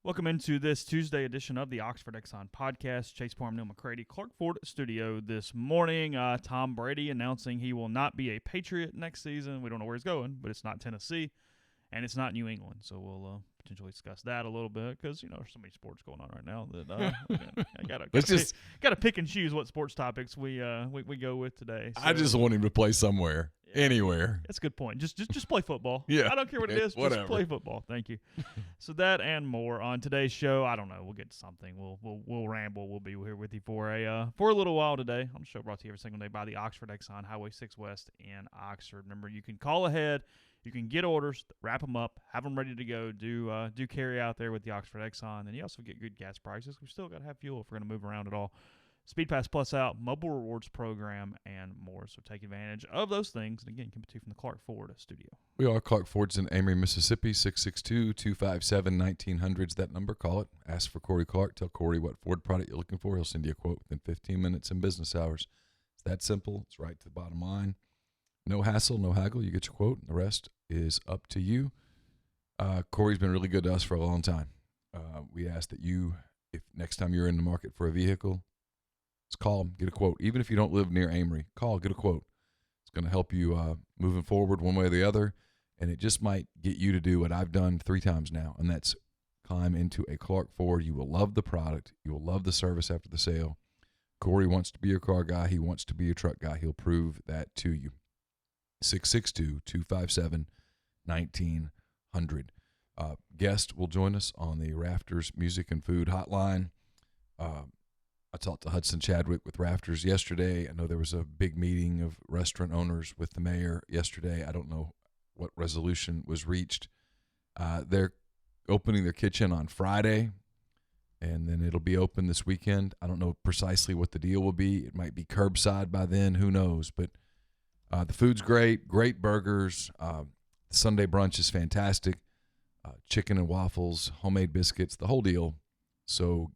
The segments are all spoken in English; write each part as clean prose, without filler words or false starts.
Welcome into this Tuesday edition of the Oxford Exxon Podcast. Chase Parham and Neal McCready, Clark Ford studio this morning. Tom Brady announcing he will not be a Patriot next season. We don't know where he's going, but it's not Tennessee, and it's not New England. So we'll potentially discuss that a little bit because, there's so many sports going on right now that I gotta pick and choose what sports topics we go with today. So, I just want him to play somewhere, anywhere. That's a good point. Just play football. Yeah. I don't care what it is. Whatever. Just play football. Thank you. So that and more on today's show. I don't know. We'll get to something. We'll ramble. We'll be here with you for a little while today on the show brought to you every single day by the Oxford Exxon Highway 6 West in Oxford. Remember, you can call ahead. You can get orders, wrap them up, have them ready to go. Do carry out there with the Oxford Exxon, and you also get good gas prices. We still got to have fuel if we're going to move around at all. Speed Pass Plus out, mobile rewards program, and more. So take advantage of those things. And again, coming to you from the Clark Ford studio. We are Clark Ford's in Amory, Mississippi, 662-257-1900 is that number. Call it. Ask for Corey Clark. Tell Corey what Ford product you're looking for. He'll send you a quote within 15 minutes in business hours. It's that simple. It's right to the bottom line. No hassle, no haggle. You get your quote, and the rest is up to you. Corey's been really good to us for a long time. We ask that you, if next time you're in the market for a vehicle, just call, get a quote. Even if you don't live near Amory, call, get a quote. It's going to help you moving forward one way or the other, and it just might get you to do what I've done 3 times now, and that's climb into a Clark Ford. You will love the product. You will love the service after the sale. Corey wants to be your car guy. He wants to be your truck guy. He'll prove that to you. 662-257-1900. Guest will join us on the Rafters Music and Food Hotline. I talked to Hudson Chadwick with Rafters yesterday. I know there was a big meeting of restaurant owners with the mayor yesterday. I don't know what resolution was reached. They're opening their kitchen on Friday, and then it'll be open this weekend. I don't know precisely what the deal will be. It might be curbside by then. Who knows? But the food's great burgers. The Sunday brunch is fantastic. Chicken and waffles, homemade biscuits, the whole deal. So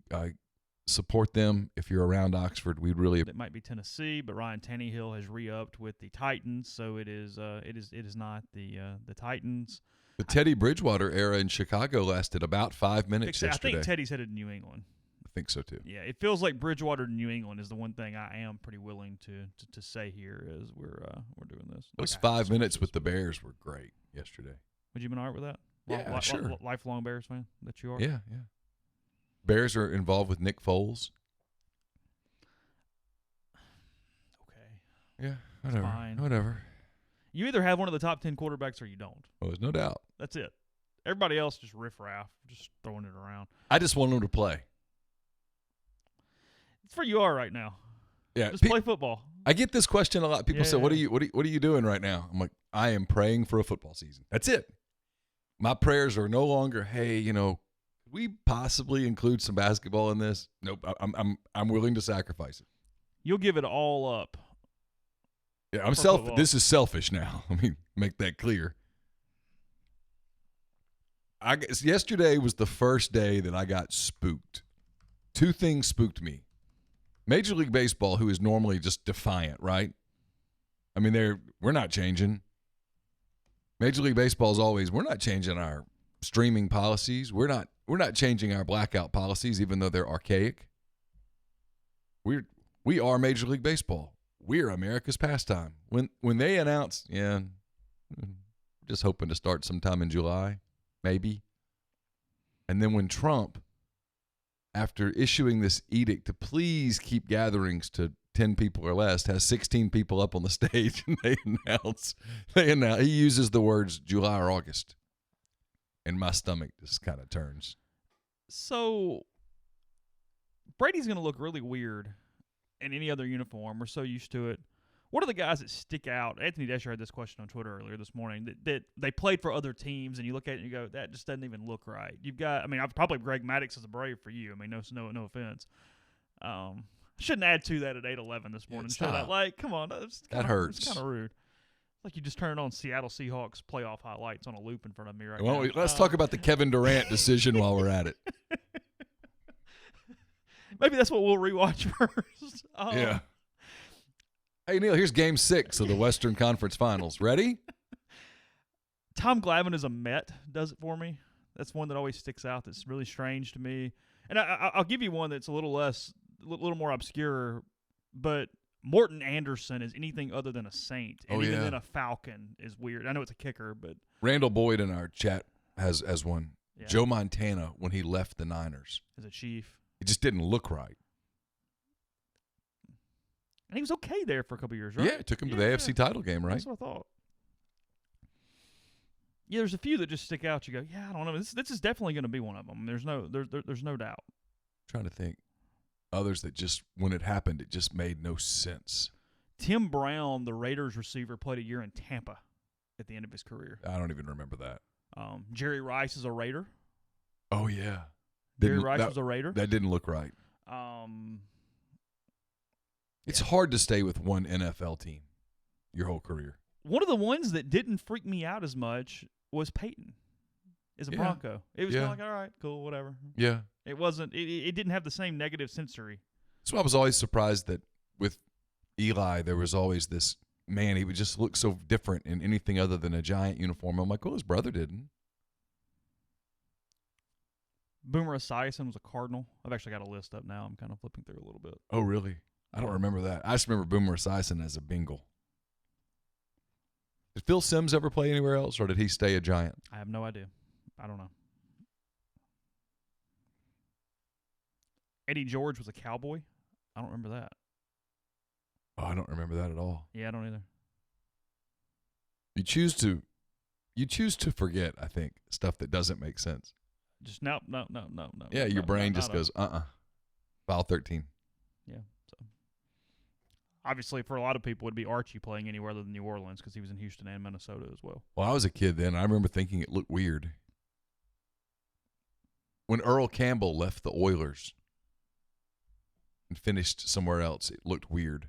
support them if you're around Oxford. We'd really. It might be Tennessee, but Ryan Tannehill has re-upped with the Titans, so it is not the Titans. The Teddy Bridgewater era in Chicago lasted about 5 minutes yesterday. I think Teddy's headed to New England. I think so too. Yeah, it feels like Bridgewater to New England is the one thing I am pretty willing to say here as we're doing this. Those 5 minutes with the Bears were great yesterday. Would you been all right with that? Yeah, sure. Lifelong Bears fan that you are? Yeah. Bears are involved with Nick Foles. Okay. Yeah, whatever. Fine. Whatever. You either have one of the top 10 quarterbacks or you don't. Oh, there's no doubt. That's it. Everybody else just riff-raff, just throwing it around. I just want them to play. It's where you are right now. Yeah, just play football. I get this question a lot. People say, "What are you doing right now?" I'm like, "I am praying for a football season." That's it. My prayers are no longer, "Hey, could we possibly include some basketball in this?" Nope. I'm willing to sacrifice it. You'll give it all up. Yeah, I'm selfish. This is selfish now. Let me make that clear. I guess yesterday was the first day that I got spooked. 2 things spooked me. Major League Baseball, who is normally just defiant, right? I mean, we're not changing. Major League Baseball is always, we're not changing our streaming policies. We're not changing our blackout policies, even though they're archaic. We are Major League Baseball. We're America's pastime. When they announce, just hoping to start sometime in July, maybe. And then when Trump, after issuing this edict to please keep gatherings to 10 people or less, has 16 people up on the stage, and they announce he uses the words July or August, and my stomach just kind of turns. So Brady's going to look really weird in any other uniform. We're so used to it. What are the guys that stick out? Anthony Desher had this question on Twitter earlier this morning that they played for other teams, and you look at it and you go, that just doesn't even look right. You've got, I've probably Greg Maddux as a Brave for you. No offense. Shouldn't add to that at 8:11 this morning. Come on, that hurts. It's kind of rude. Like you just turned on Seattle Seahawks playoff highlights on a loop in front of me right now. Let's talk about the Kevin Durant decision while we're at it. Maybe that's what we'll rewatch first. Yeah. Hey, Neal, here's Game 6 of the Western Conference Finals. Ready? Tom Glavine as a Met does it for me. That's one that always sticks out. That's really strange to me. And I'll give you one that's a little more obscure, but Morton Anderson is anything other than a Saint, and even then a Falcon is weird. I know it's a kicker, but Randall Boyd in our chat has one. Yeah. Joe Montana, when he left the Niners, as a Chief, it just didn't look right. And he was okay there for a couple years, right? Yeah, it took him to the AFC title game, right? That's what I thought. Yeah, there's a few that just stick out. You go, yeah, I don't know. This is definitely going to be one of them. There's no doubt. I'm trying to think. Others that just, when it happened, it just made no sense. Tim Brown, the Raiders receiver, played a year in Tampa at the end of his career. I don't even remember that. Jerry Rice is a Raider. Oh, yeah. Jerry Rice was a Raider. That didn't look right. It's hard to stay with one NFL team your whole career. One of the ones that didn't freak me out as much was Peyton as a Bronco. It was kind of like, all right, cool, whatever. Yeah. It wasn't. It didn't have the same negative sensory. So I was always surprised that with Eli, there was always this, man, he would just look so different in anything other than a Giant uniform. I'm like, well, his brother didn't. Boomer Esiason was a Cardinal. I've actually got a list up now. I'm kind of flipping through a little bit. Oh, really? I don't remember that. I just remember Boomer Esiason as a Bengal. Did Phil Simms ever play anywhere else, or did he stay a Giant? I have no idea. I don't know. Eddie George was a Cowboy. I don't remember that. Oh, I don't remember that at all. Yeah, I don't either. You choose to forget, I think, stuff that doesn't make sense. Just no. Yeah, your brain just goes, File 13. Yeah. So obviously, for a lot of people, it would be Archie playing anywhere other than New Orleans because he was in Houston and Minnesota as well. Well, I was a kid then. I remember thinking it looked weird. When Earl Campbell left the Oilers and finished somewhere else, it looked weird.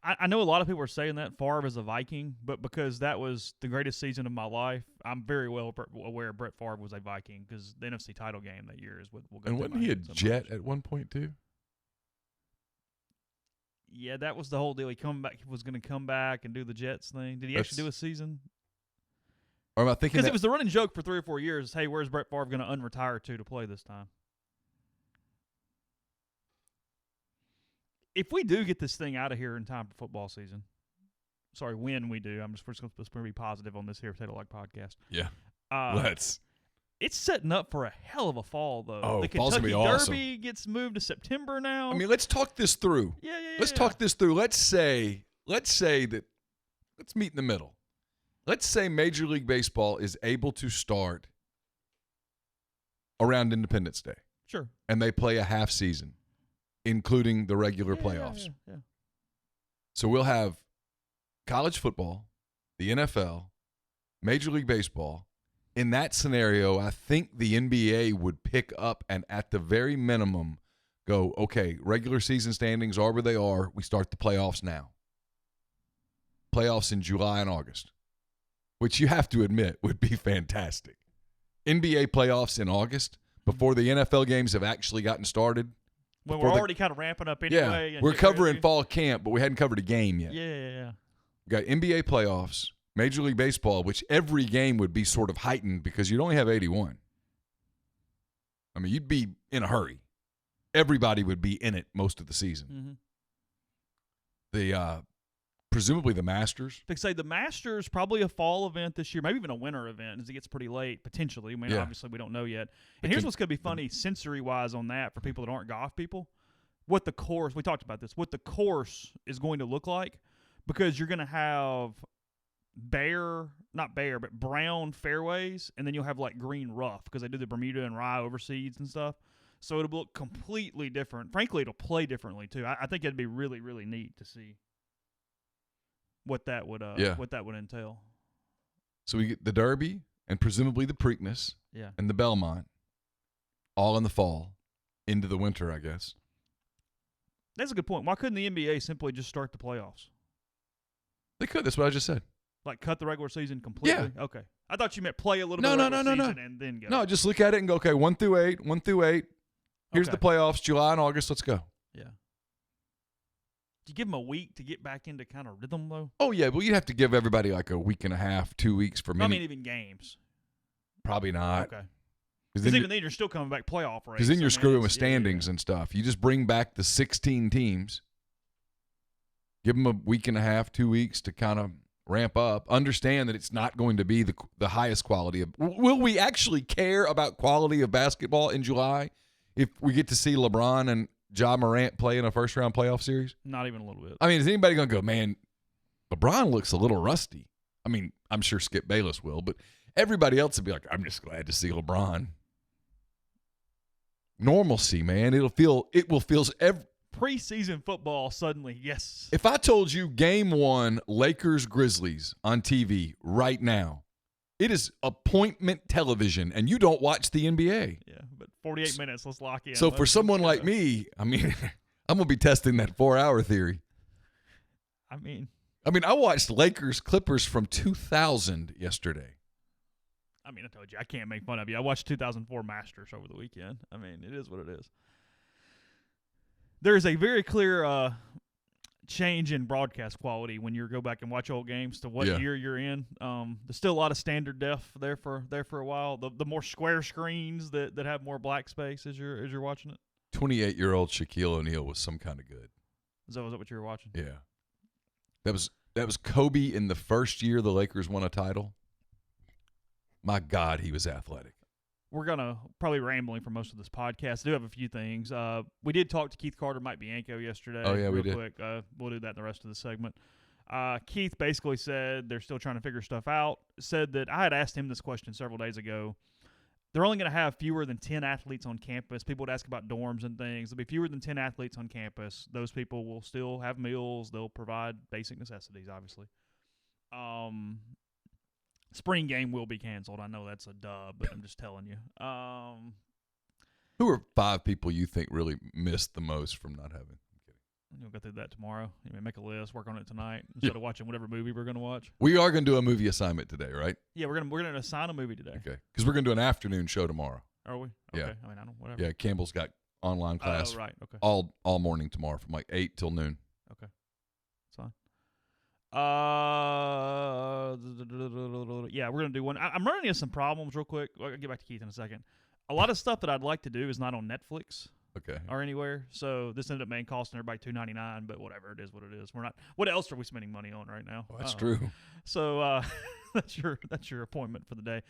I know a lot of people are saying that Favre is a Viking, but because that was the greatest season of my life, I'm very well aware Brett Favre was a Viking because the NFC title game that year is what we'll go. And wasn't he a Jet at one point too? Yeah, that was the whole deal. He was going to come back and do the Jets thing. Did he actually do a season? Or am I thinking? Because it was the running joke for 3 or 4 years. Hey, where's Brett Favre going to unretire to play this time? If we do get this thing out of here in time for football season, when we do, we're supposed to be positive on this here Potato Like podcast. Yeah, let's. It's setting up for a hell of a fall, though. Oh, the fall's Kentucky gonna be awesome. Derby gets moved to September now. I mean, let's talk this through. Yeah. Let's talk this through. Let's say that. Let's meet in the middle. Let's say Major League Baseball is able to start around Independence Day. Sure. And they play a half season, including the regular playoffs. Yeah. So we'll have college football, the NFL, Major League Baseball. In that scenario, I think the NBA would pick up and at the very minimum go, okay, regular season standings are where they are. We start the playoffs now. Playoffs in July and August, which you have to admit would be fantastic. NBA playoffs in August before the NFL games have actually gotten started. Well, we're already kind of ramping up anyway. Yeah, we're covering fall camp, but we hadn't covered a game yet. Yeah. We got NBA playoffs, Major League Baseball, which every game would be sort of heightened because you'd only have 81. I mean, you'd be in a hurry. Everybody would be in it most of the season. Mm-hmm. Presumably the Masters. They say the Masters probably a fall event this year, maybe even a winter event as it gets pretty late, potentially. I mean, obviously we don't know yet. And here's what's going to be funny sensory-wise on that for people that aren't golf people. We talked about this, what the course is going to look like because you're going to have brown fairways, and then you'll have like green rough because they do the Bermuda and Rye overseeds and stuff. So it'll look completely different. Frankly, it'll play differently too. I think it'd be really, really neat to see what that would entail. So we get the Derby and presumably the Preakness and the Belmont all in the fall into the winter, I guess. That's a good point. Why couldn't the NBA simply just start the playoffs? They could. That's what I just said. Like cut the regular season completely? Yeah. Okay. I thought you meant play a little bit of season and then go. No, just look at it and go, okay, 1 through 8. Here's the playoffs, July and August. Let's go. Yeah. Do you give them a week to get back into kind of rhythm, though? Oh, yeah. Well, you'd have to give everybody like a week and a half, 2 weeks for many. I mean, even games. Probably not. Okay. Because even then, you're still coming back playoff race. Because then you're screwing with standings and stuff. You just bring back the 16 teams, give them a week and a half, 2 weeks to kind of ramp up. Understand that it's not going to be the highest quality of. Will we actually care about quality of basketball in July if we get to see LeBron and Ja Morant play in a first-round playoff series? Not even a little bit. I mean, is anybody going to go, man, LeBron looks a little rusty? I mean, I'm sure Skip Bayless will, but everybody else would be like, I'm just glad to see LeBron. Normalcy, man. It will feel preseason football suddenly, yes. If I told you game 1 Lakers-Grizzlies on TV right now, it is appointment television, and you don't watch the NBA. Yeah, but 48 minutes, let's lock in. So for someone like me, I mean, I'm going to be testing that 4-hour theory. I mean, I watched Lakers-Clippers from 2000 yesterday. I mean, I told you, I can't make fun of you. I watched 2004 Masters over the weekend. I mean, it is what it is. There is a very clear change in broadcast quality when you go back and watch old games to what year you're in. There's still a lot of standard def there for a while. The more square screens that have more black space as you're watching it. 28-year-old Shaquille O'Neal was some kind of good. Was that what you were watching? Yeah. That was Kobe in the first year the Lakers won a title. My God, he was athletic. We're going to probably rambling for most of this podcast. I do have a few things. We did talk to Keith Carter, Mike Bianco yesterday. Oh, yeah, we did. Quick. We'll do that in the rest of the segment. Keith basically said they're still trying to figure stuff out. Said that I had asked him this question several days ago. They're only going to have fewer than 10 athletes on campus. People would ask about dorms and things. There'll be fewer than 10 athletes on campus. Those people will still have meals. They'll provide basic necessities, obviously. Spring game will be canceled. I know that's a dub, but I'm just telling you. Who are 5 people you think really missed the most from not having? I'm kidding. You'll go through that tomorrow. You may make a list, work on it tonight instead of watching whatever movie we're going to watch. We are going to do a movie assignment today, right? Yeah, we're gonna assign a movie today. Okay, because we're going to do an afternoon show tomorrow. Are we? Okay. Yeah. I mean, I don't. Whatever. Yeah, Campbell's got online class. Oh, right. Okay. All morning tomorrow from like 8 till noon. Okay. That's fine. Yeah, we're gonna do one. I'm running into some problems real quick. I'll get back to Keith in a second. A lot of stuff that I'd like to do is not on Netflix. Okay. Or anywhere. So this ended up costing everybody $2.99, but whatever, it is what it is. We're not. What else are we spending money on right now? Well, that's true. So that's your appointment for the day.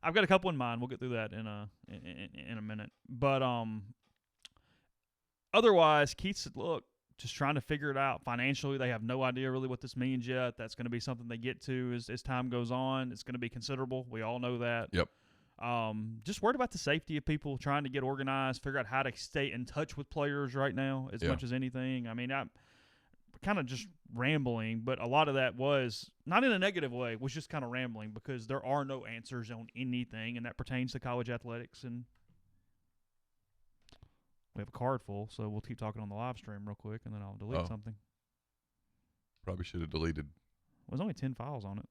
I've got a couple in mind. We'll get through that in a minute. But otherwise, Keith said, look, just trying to figure it out financially. They have no idea really what this means yet. That's going to be something they get to as time goes on. It's going to be considerable. We all know that. Yep. Just worried about the safety of people trying to get organized, figure out how to stay in touch with players right now as much as anything. I mean, I'm kind of just rambling, but a lot of that was not in a negative way, was just kind of rambling because there are no answers on anything, and that pertains to college athletics. And we have a card full, so we'll keep talking on the live stream real quick, and then I'll delete something. Probably should have deleted. Well, there's only 10 files on it.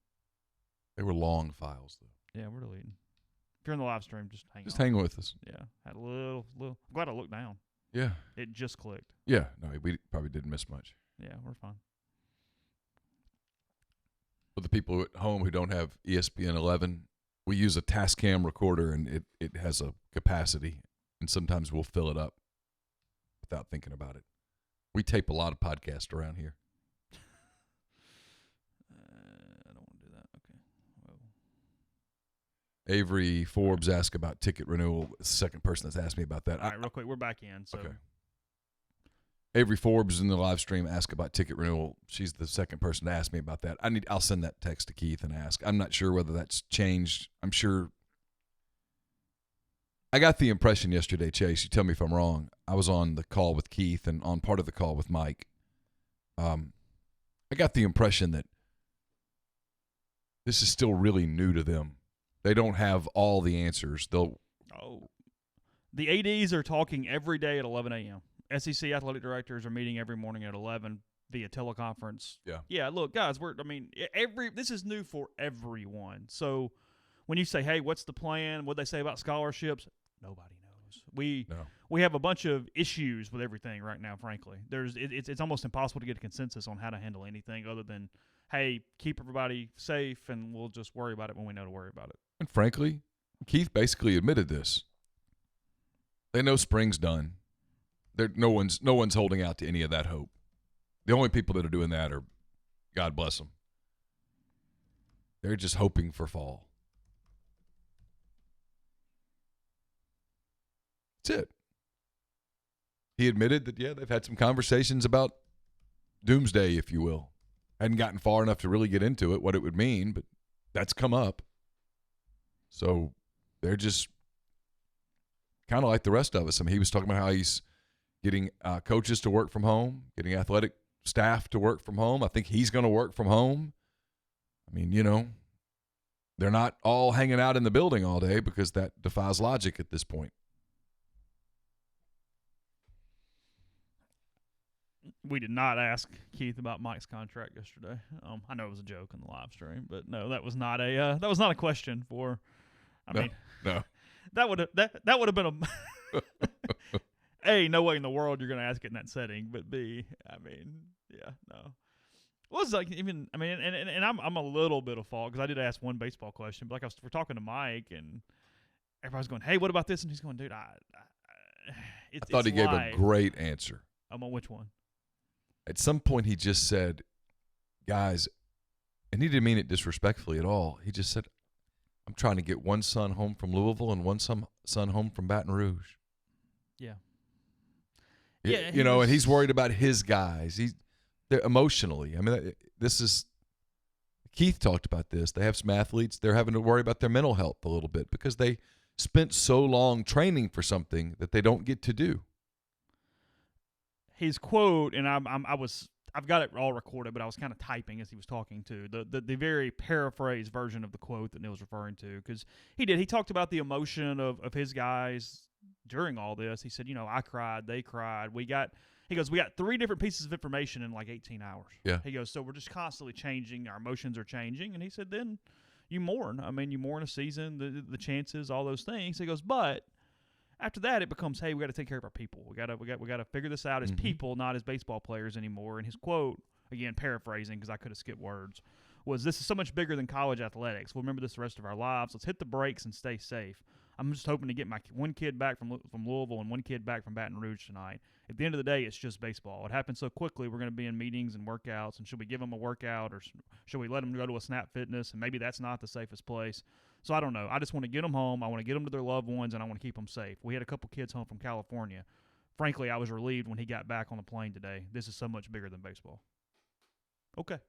They were long files, though. Yeah, we're deleting. If you're in the live stream, just hang on. Just hang with us. Yeah, had a little. I'm glad I looked down. Yeah. It just clicked. Yeah. No, we probably didn't miss much. Yeah, we're fine. For the people at home who don't have ESPN 11, we use a Tascam recorder, and it has a capacity, and sometimes we'll fill it up without thinking about it. We tape a lot of podcasts around here. I don't want to do that. Okay. Well. Avery Forbes asked about ticket renewal. Second person that's asked me about that. All right, real quick, we're back in. So. Okay. Avery Forbes in the live stream asked about ticket renewal. She's the second person to ask me about that. I'll send that text to Keith and ask. I'm not sure whether that's changed. I'm sure. I got the impression yesterday, Chase, you tell me if I'm wrong. I was on the call with Keith and on part of the call with Mike. I got the impression that this is still really new to them. They don't have all the answers. The ADs are talking every day at 11 a.m. SEC athletic directors are meeting every morning at 11 via teleconference. Yeah. Yeah, look, guys, this is new for everyone. So when you say, hey, what's the plan? What'd they say about scholarships? Nobody knows. We have a bunch of issues with everything right now, frankly. It's almost impossible to get a consensus on how to handle anything other than, hey, keep everybody safe, and we'll just worry about it when we know to worry about it. And frankly, Keith basically admitted this. They know spring's done. No one's holding out to any of that hope. The only people that are doing that are, God bless them, they're just hoping for fall. That's it. He admitted that, yeah, they've had some conversations about doomsday, if you will. Hadn't gotten far enough to really get into it, what it would mean, but that's come up. So they're just kind of like the rest of us. I mean, he was talking about how he's getting coaches to work from home, getting athletic staff to work from home. I think he's going to work from home. I mean, they're not all hanging out in the building all day because that defies logic at this point. We did not ask Keith about Mike's contract yesterday. I know it was a joke in the live stream, but no, that was not a question for. No. That would have been a. A, no way in the world you're going to ask it in that setting, but B, yeah, no. Well, it's like even and I'm a little bit of fault because I did ask one baseball question, but we're talking to Mike and everybody's going, "Hey, what about this?" And he's going, "Dude, I thought he gave a great answer." On which one? At some point, he just said, "Guys," and he didn't mean it disrespectfully at all. He just said, "I'm trying to get one son home from Louisville and one son home from Baton Rouge." Yeah. Yeah, and he's worried about his guys. They're emotionally. This is Keith talked about this. They have some athletes. They're having to worry about their mental health a little bit because they spent so long training for something that they don't get to do. His quote, and I've got it all recorded, but I was kind of typing as he was talking to the very paraphrased version of the quote that Neal was referring to because he talked about the emotion of his guys during all this. He said, I cried, they cried. We got 3 different pieces of information in like 18 hours. Yeah. He goes, so we're just constantly changing. Our emotions are changing. And he said, then you mourn. You mourn a season, the chances, all those things. He goes, but after that, it becomes, hey, we got to take care of our people. We got to figure this out as people, not as baseball players anymore. And his quote, again, paraphrasing because I could have skipped words, was, "This is so much bigger than college athletics. We'll remember this the rest of our lives. Let's hit the brakes and stay safe. I'm just hoping to get my one kid back from Louisville and one kid back from Baton Rouge tonight. At the end of the day, it's just baseball. It happens so quickly. We're going to be in meetings and workouts, and should we give them a workout or should we let them go to a Snap Fitness? And maybe that's not the safest place. So I don't know. I just want to get them home. I want to get them to their loved ones, and I want to keep them safe. We had a couple kids home from California. Frankly, I was relieved when he got back on the plane today. This is so much bigger than baseball." Okay.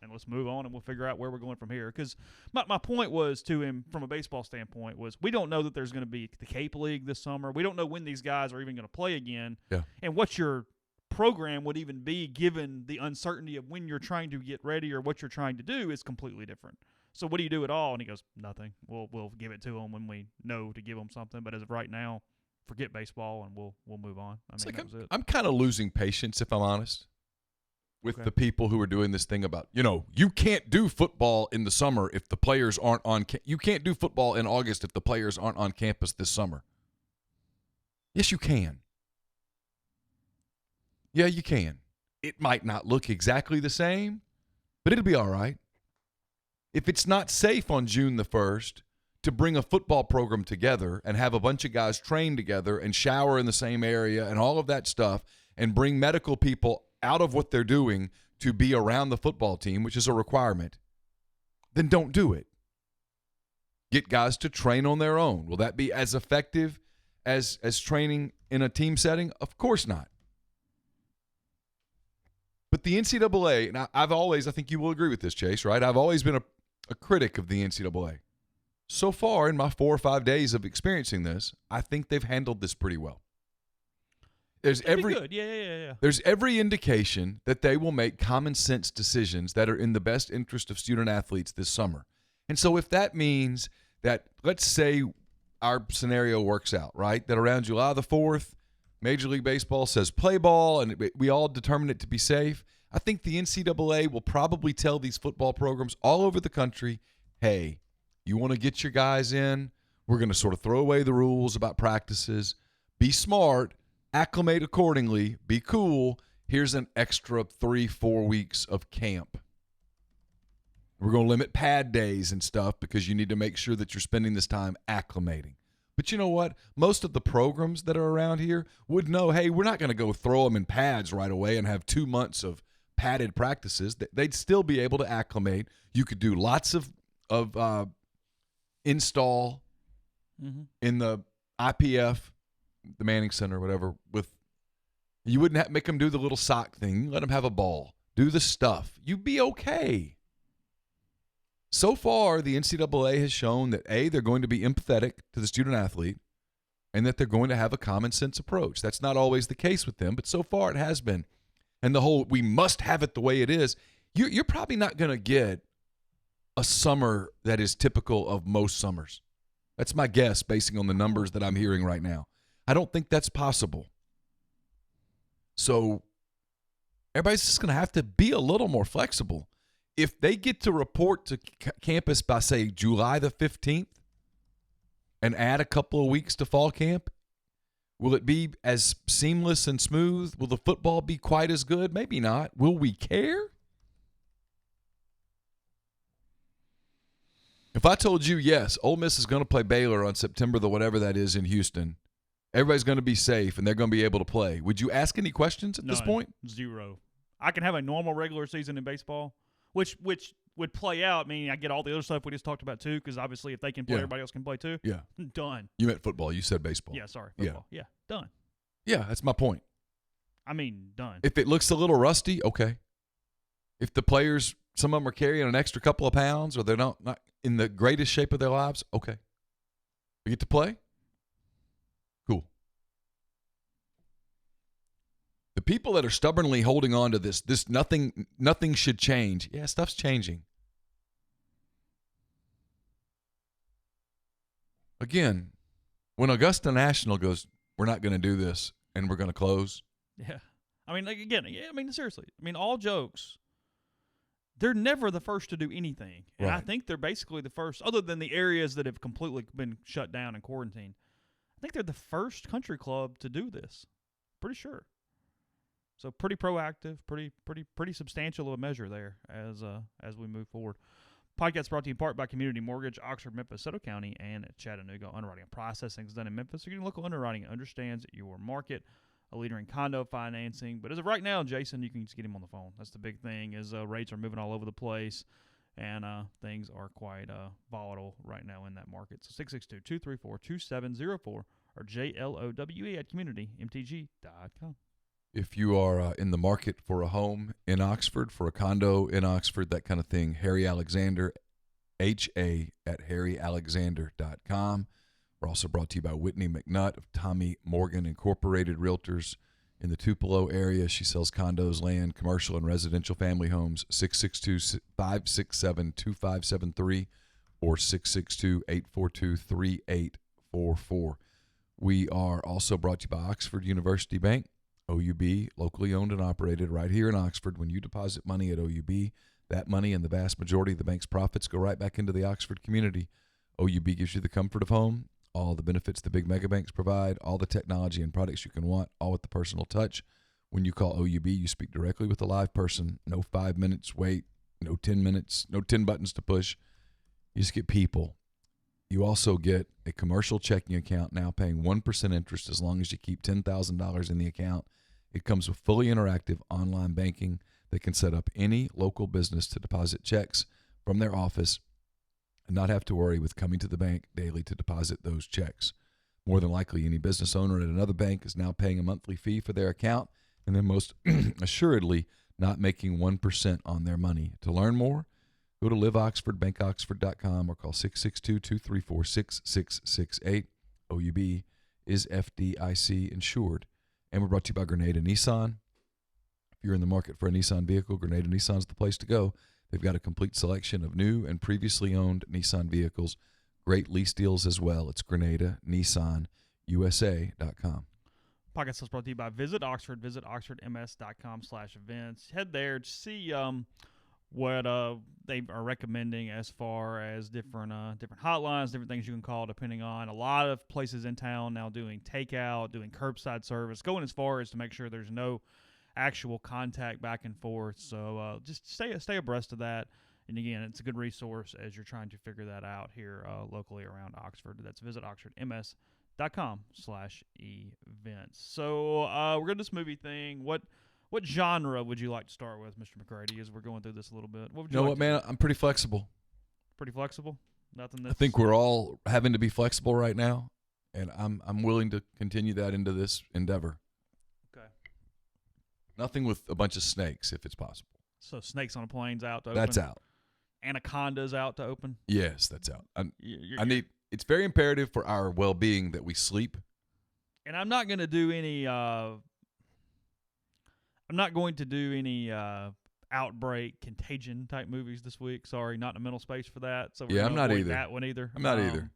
And let's move on, and we'll figure out where we're going from here. Because my point was to him, from a baseball standpoint, was we don't know that there's going to be the Cape League this summer. We don't know when these guys are even going to play again. Yeah. And what your program would even be given the uncertainty of when you're trying to get ready or what you're trying to do is completely different. So what do you do at all? And he goes, nothing. We'll give it to them when we know to give them something. But as of right now, forget baseball, and we'll move on. That was it. I'm kind of losing patience, if I'm honest, with the people who are doing this thing about, you can't do football in the summer if the players aren't on you can't do football in August if the players aren't on campus this summer. Yes, you can. Yeah, you can. It might not look exactly the same, but it'll be all right. If it's not safe on June the 1st to bring a football program together and have a bunch of guys train together and shower in the same area and all of that stuff and bring medical people out of what they're doing to be around the football team, which is a requirement, then don't do it. Get guys to train on their own. Will that be as effective as training in a team setting? Of course not. But the NCAA, and I think you will agree with this, Chase, right? I've always been a critic of the NCAA. So far, in my 4 or 5 days of experiencing this, I think they've handled this pretty well. There's every indication that they will make common sense decisions that are in the best interest of student athletes this summer. And so if that means that, let's say our scenario works out, right, that around July the 4th, Major League Baseball says play ball and we all determine it to be safe, I think the NCAA will probably tell these football programs all over the country, hey, you want to get your guys in? We're going to sort of throw away the rules about practices, be smart, acclimate accordingly, be cool. Here's an extra 3-4 weeks of camp. We're going to limit pad days and stuff because you need to make sure that you're spending this time acclimating. But you know what? Most of the programs that are around here would know, hey, we're not going to go throw them in pads right away and have 2 months of padded practices. They'd still be able to acclimate. You could do lots of install in the IPF, the Manning Center, whatever. You wouldn't make them do the little sock thing. Let them have a ball. Do the stuff. You'd be okay. So far, the NCAA has shown that, A, they're going to be empathetic to the student athlete and that they're going to have a common sense approach. That's not always the case with them, but so far it has been. And the whole we must have it the way it is, you're probably not going to get a summer that is typical of most summers. That's my guess basing on the numbers that I'm hearing right now. I don't think that's possible. So everybody's just going to have to be a little more flexible. If they get to report to campus by, say, July the 15th and add a couple of weeks to fall camp, will it be as seamless and smooth? Will the football be quite as good? Maybe not. Will we care? If I told you, yes, Ole Miss is going to play Baylor on September the whatever that is in Houston, everybody's going to be safe and they're going to be able to play, would you ask any questions at this point? Zero. I can have a normal regular season in baseball, which would play out. I mean, I get all the other stuff we just talked about too, because obviously if they can play, everybody else can play too. Yeah. Done. You meant football. You said baseball. Yeah, sorry. Football. Yeah. Done. Yeah, that's my point. I mean, done. If it looks a little rusty, okay. If the players, some of them are carrying an extra couple of pounds or they're not in the greatest shape of their lives, okay. We get to play? Cool. The people that are stubbornly holding on to this nothing should change. Yeah, stuff's changing. Again, when Augusta National goes, we're not going to do this and we're going to close. Yeah. I mean, seriously. I mean, all jokes. They're never the first to do anything. And right. I think they're basically the first, other than the areas that have completely been shut down and quarantined. I think they're the first country club to do this. Pretty sure. So pretty proactive, pretty substantial of a measure there as we move forward. Podcast brought to you in part by Community Mortgage, Oxford, Memphis, Soto County, and Chattanooga. Underwriting and processing is done in Memphis. So your local underwriting understands your market. A leader in condo financing. But as of right now, Jason, you can just get him on the phone. That's the big thing is rates are moving all over the place, and things are quite volatile right now in that market. So 662-234-2704 or JLOWE@communitymtg.com. If you are in the market for a home in Oxford, for a condo in Oxford, that kind of thing, Harry Alexander, HA@harryalexander.com. We're also brought to you by Whitney McNutt of Tommy Morgan Incorporated Realtors in the Tupelo area. She sells condos, land, commercial, and residential family homes. 662-567-2573 or 662-842-3844. We are also brought to you by Oxford University Bank, OUB, locally owned and operated right here in Oxford. When you deposit money at OUB, that money and the vast majority of the bank's profits go right back into the Oxford community. OUB gives you the comfort of home, all the benefits the big mega banks provide, all the technology and products you can want, all with the personal touch. When you call OUB, you speak directly with a live person. No 5 minutes wait, no 10 minutes, no 10 buttons to push. You just get people. You also get a commercial checking account now paying 1% interest as long as you keep $10,000 in the account. It comes with fully interactive online banking that can set up any local business to deposit checks from their office and not have to worry with coming to the bank daily to deposit those checks. More than likely, any business owner at another bank is now paying a monthly fee for their account and then most assuredly not making 1% on their money. To learn more, go to liveoxfordbankoxford.com or call 662-234-6668. OUB is FDIC insured. And we're brought to you by Grenada Nissan. If you're in the market for a Nissan vehicle, Grenada Nissan's the place to go. They've got a complete selection of new and previously owned Nissan vehicles. Great lease deals as well. It's GrenadaNissanUSA.com. Podcast is brought to you by Visit Oxford. Visit oxfordms.com/events. Head there to see what they are recommending as far as different hotlines, different things you can call depending on. A lot of places in town now doing takeout, doing curbside service, going as far as to make sure there's no actual contact back and forth. So just stay abreast of that. And again, it's a good resource as you're trying to figure that out here locally around Oxford. That's visit oxfordms.com/events. So we're going to this movie thing. What genre would you like to start with, Mr. McCready, as we're going through this a little bit? What would you like man? I'm pretty flexible. Pretty flexible? Nothing I think we're all having to be flexible right now, and I'm willing to continue that into this endeavor. Okay. Nothing with a bunch of snakes, if it's possible. So snakes on a plane's out to open? That's out. Anaconda's out to open? Yes, that's out. It's very imperative for our well-being that we sleep. And I'm not going to do any outbreak, contagion type movies this week. Sorry, not in the mental space for that. So I'm not either. That one either. I'm not either.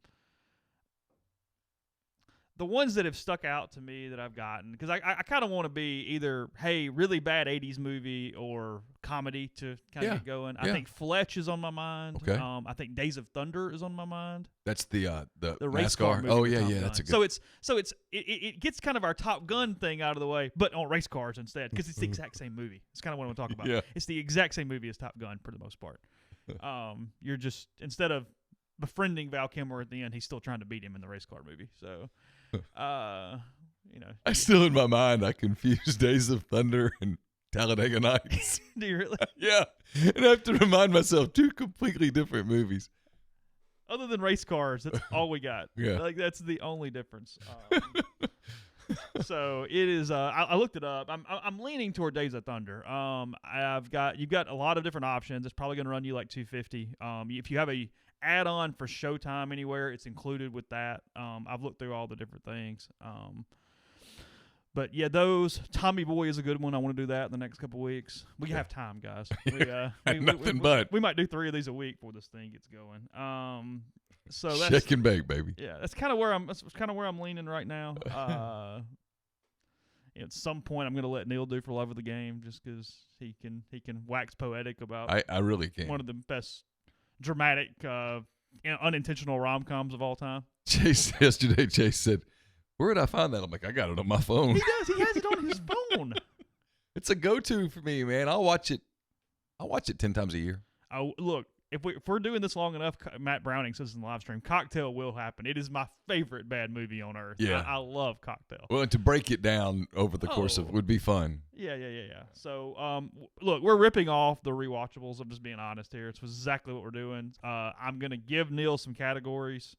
The ones that have stuck out to me that I've gotten, because I kind of want to be either, hey, really bad 80s movie or comedy to kind of get going. I think Fletch is on my mind. Okay. I think Days of Thunder is on my mind. That's the race car movie. Oh yeah, that's a good. So it gets kind of our Top Gun thing out of the way, but on race cars instead, because it's the exact same movie. It's kind of what I'm talking about. Yeah. It's the exact same movie as Top Gun for the most part. You're just, instead of befriending Val Kilmer at the end, he's still trying to beat him in the race car movie. So, I still in my mind, I confuse Days of Thunder and Talladega Nights. Do you really? Yeah, and I have to remind myself, two completely different movies. Other than race cars, that's all we got. Yeah, like that's the only difference. So it is. I looked it up. I'm leaning toward Days of Thunder. You've got a lot of different options. It's probably going to run you like $250. If you have a add-on for Showtime anywhere, it's included with that. I've looked through all the different things. But yeah, those Tommy Boy is a good one. I want to do that in the next couple weeks. We have time, guys. We might do 3 of these a week before this thing gets going. So that's shake and bake, baby. Yeah, that's kind of where I'm leaning right now. At some point, I'm going to let Neal do For Love of the Game, just because he can wax poetic about. I really can. One of the best dramatic, unintentional rom-coms of all time. Chase said, "Where did I find that?" I'm like, I got it on my phone. He does. He has it on his phone. It's a go-to for me, man. I'll watch it 10 times a year. Oh, look, if we're doing this long enough, Matt Browning says in the live stream, Cocktail will happen. It is my favorite bad movie on earth. Yeah. I love Cocktail. Well, and to break it down over the course of would be fun. Yeah. So, look, we're ripping off the rewatchables. I'm just being honest here. It's exactly what we're doing. I'm gonna give Neal some categories.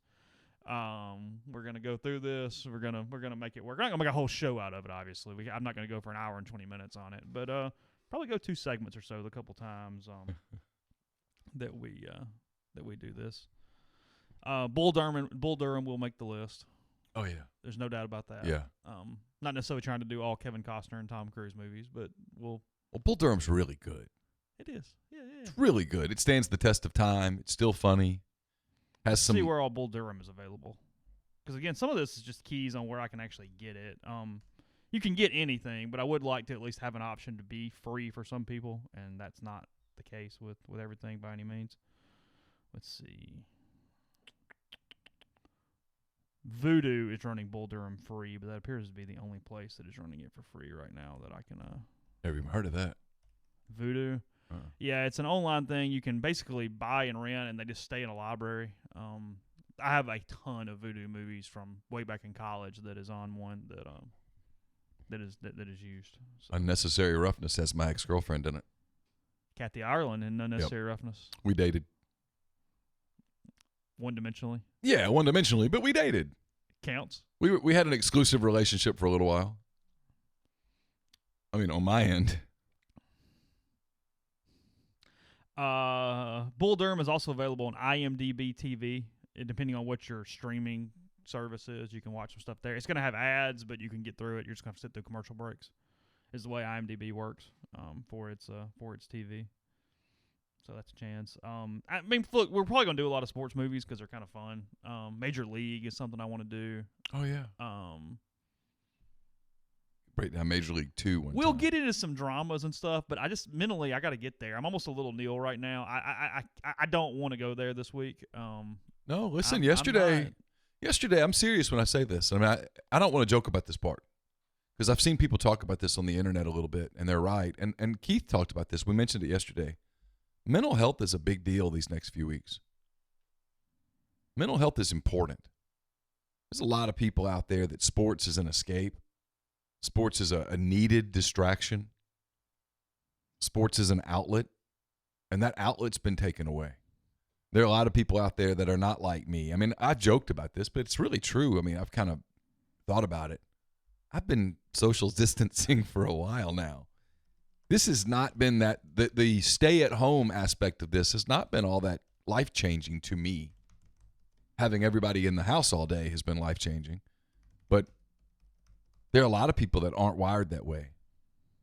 We're gonna go through this. We're gonna make it work. I'm not gonna make a whole show out of it. Obviously, I'm not gonna go for an hour and 20 minutes on it, but probably go 2 segments or so the couple times that we do this. Bull Durham will make the list. Oh yeah, there's no doubt about that. Yeah. Not necessarily trying to do all Kevin Costner and Tom Cruise movies, but Well, Bull Durham's really good. It is. Yeah. It's really good. It stands the test of time. It's still funny. Has some. See where all Bull Durham is available. Because again, some of this is just keys on where I can actually get it. You can get anything, but I would like to at least have an option to be free for some people, and that's not the case with everything by any means. Let's see. Vudu is running Bull Durham free, but that appears to be the only place that is running it for free right now that I can. Have you heard of that? Vudu. Yeah, it's an online thing. You can basically buy and rent, and they just stay in a library. I have a ton of Vudu movies from way back in college that is on one that is used. So. Unnecessary Roughness has my ex-girlfriend in it. Kathy Ireland in Unnecessary Roughness. We dated. One-dimensionally? Yeah, one-dimensionally, but we dated. Counts. We had an exclusive relationship for a little while. I mean, on my end. Bull Durham is also available on IMDb TV. Depending on what your streaming service is, you can watch some stuff there. It's going to have ads, but you can get through it. You're just going to sit through commercial breaks. Is the way IMDb works for its TV. So that's a chance. I mean, look, we're probably going to do a lot of sports movies because they're kind of fun. Major League is something I want to do. Oh, yeah. Right now, Major League 2 one We'll time. get into some dramas and stuff, but I just mentally I got to get there. I'm almost a little Neal right now. I don't want to go there this week. No, listen. I'm Yesterday, not. I'm serious when I say this. I mean, I don't want to joke about this part because I've seen people talk about this on the internet a little bit, and they're right. And Keith talked about this. We mentioned it yesterday. Mental health is a big deal these next few weeks. Mental health is important. There's a lot of people out there that sports is an escape. Sports is a needed distraction. Sports is an outlet, and that outlet's been taken away. There are a lot of people out there that are not like me. I mean, I joked about this, but it's really true. I mean, I've kind of thought about it. I've been social distancing for a while now. This has not been that the stay-at-home aspect of this has not been all that life-changing to me. Having everybody in the house all day has been life-changing, but there are a lot of people that aren't wired that way.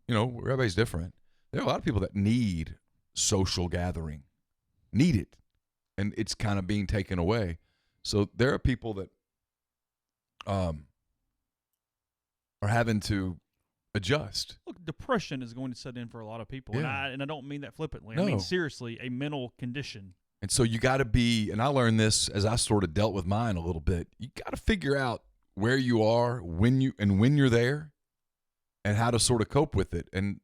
You know, everybody's different. There are a lot of people that need social gathering, need it, and it's kind of being taken away. So there are people that are having to adjust. Look, depression is going to set in for a lot of people, Yeah. and I don't mean that flippantly. No. I mean seriously, a mental condition. And so you got to be, and I learned this as I sort of dealt with mine a little bit. You got to figure out where you are when you're there and how to sort of cope with it. And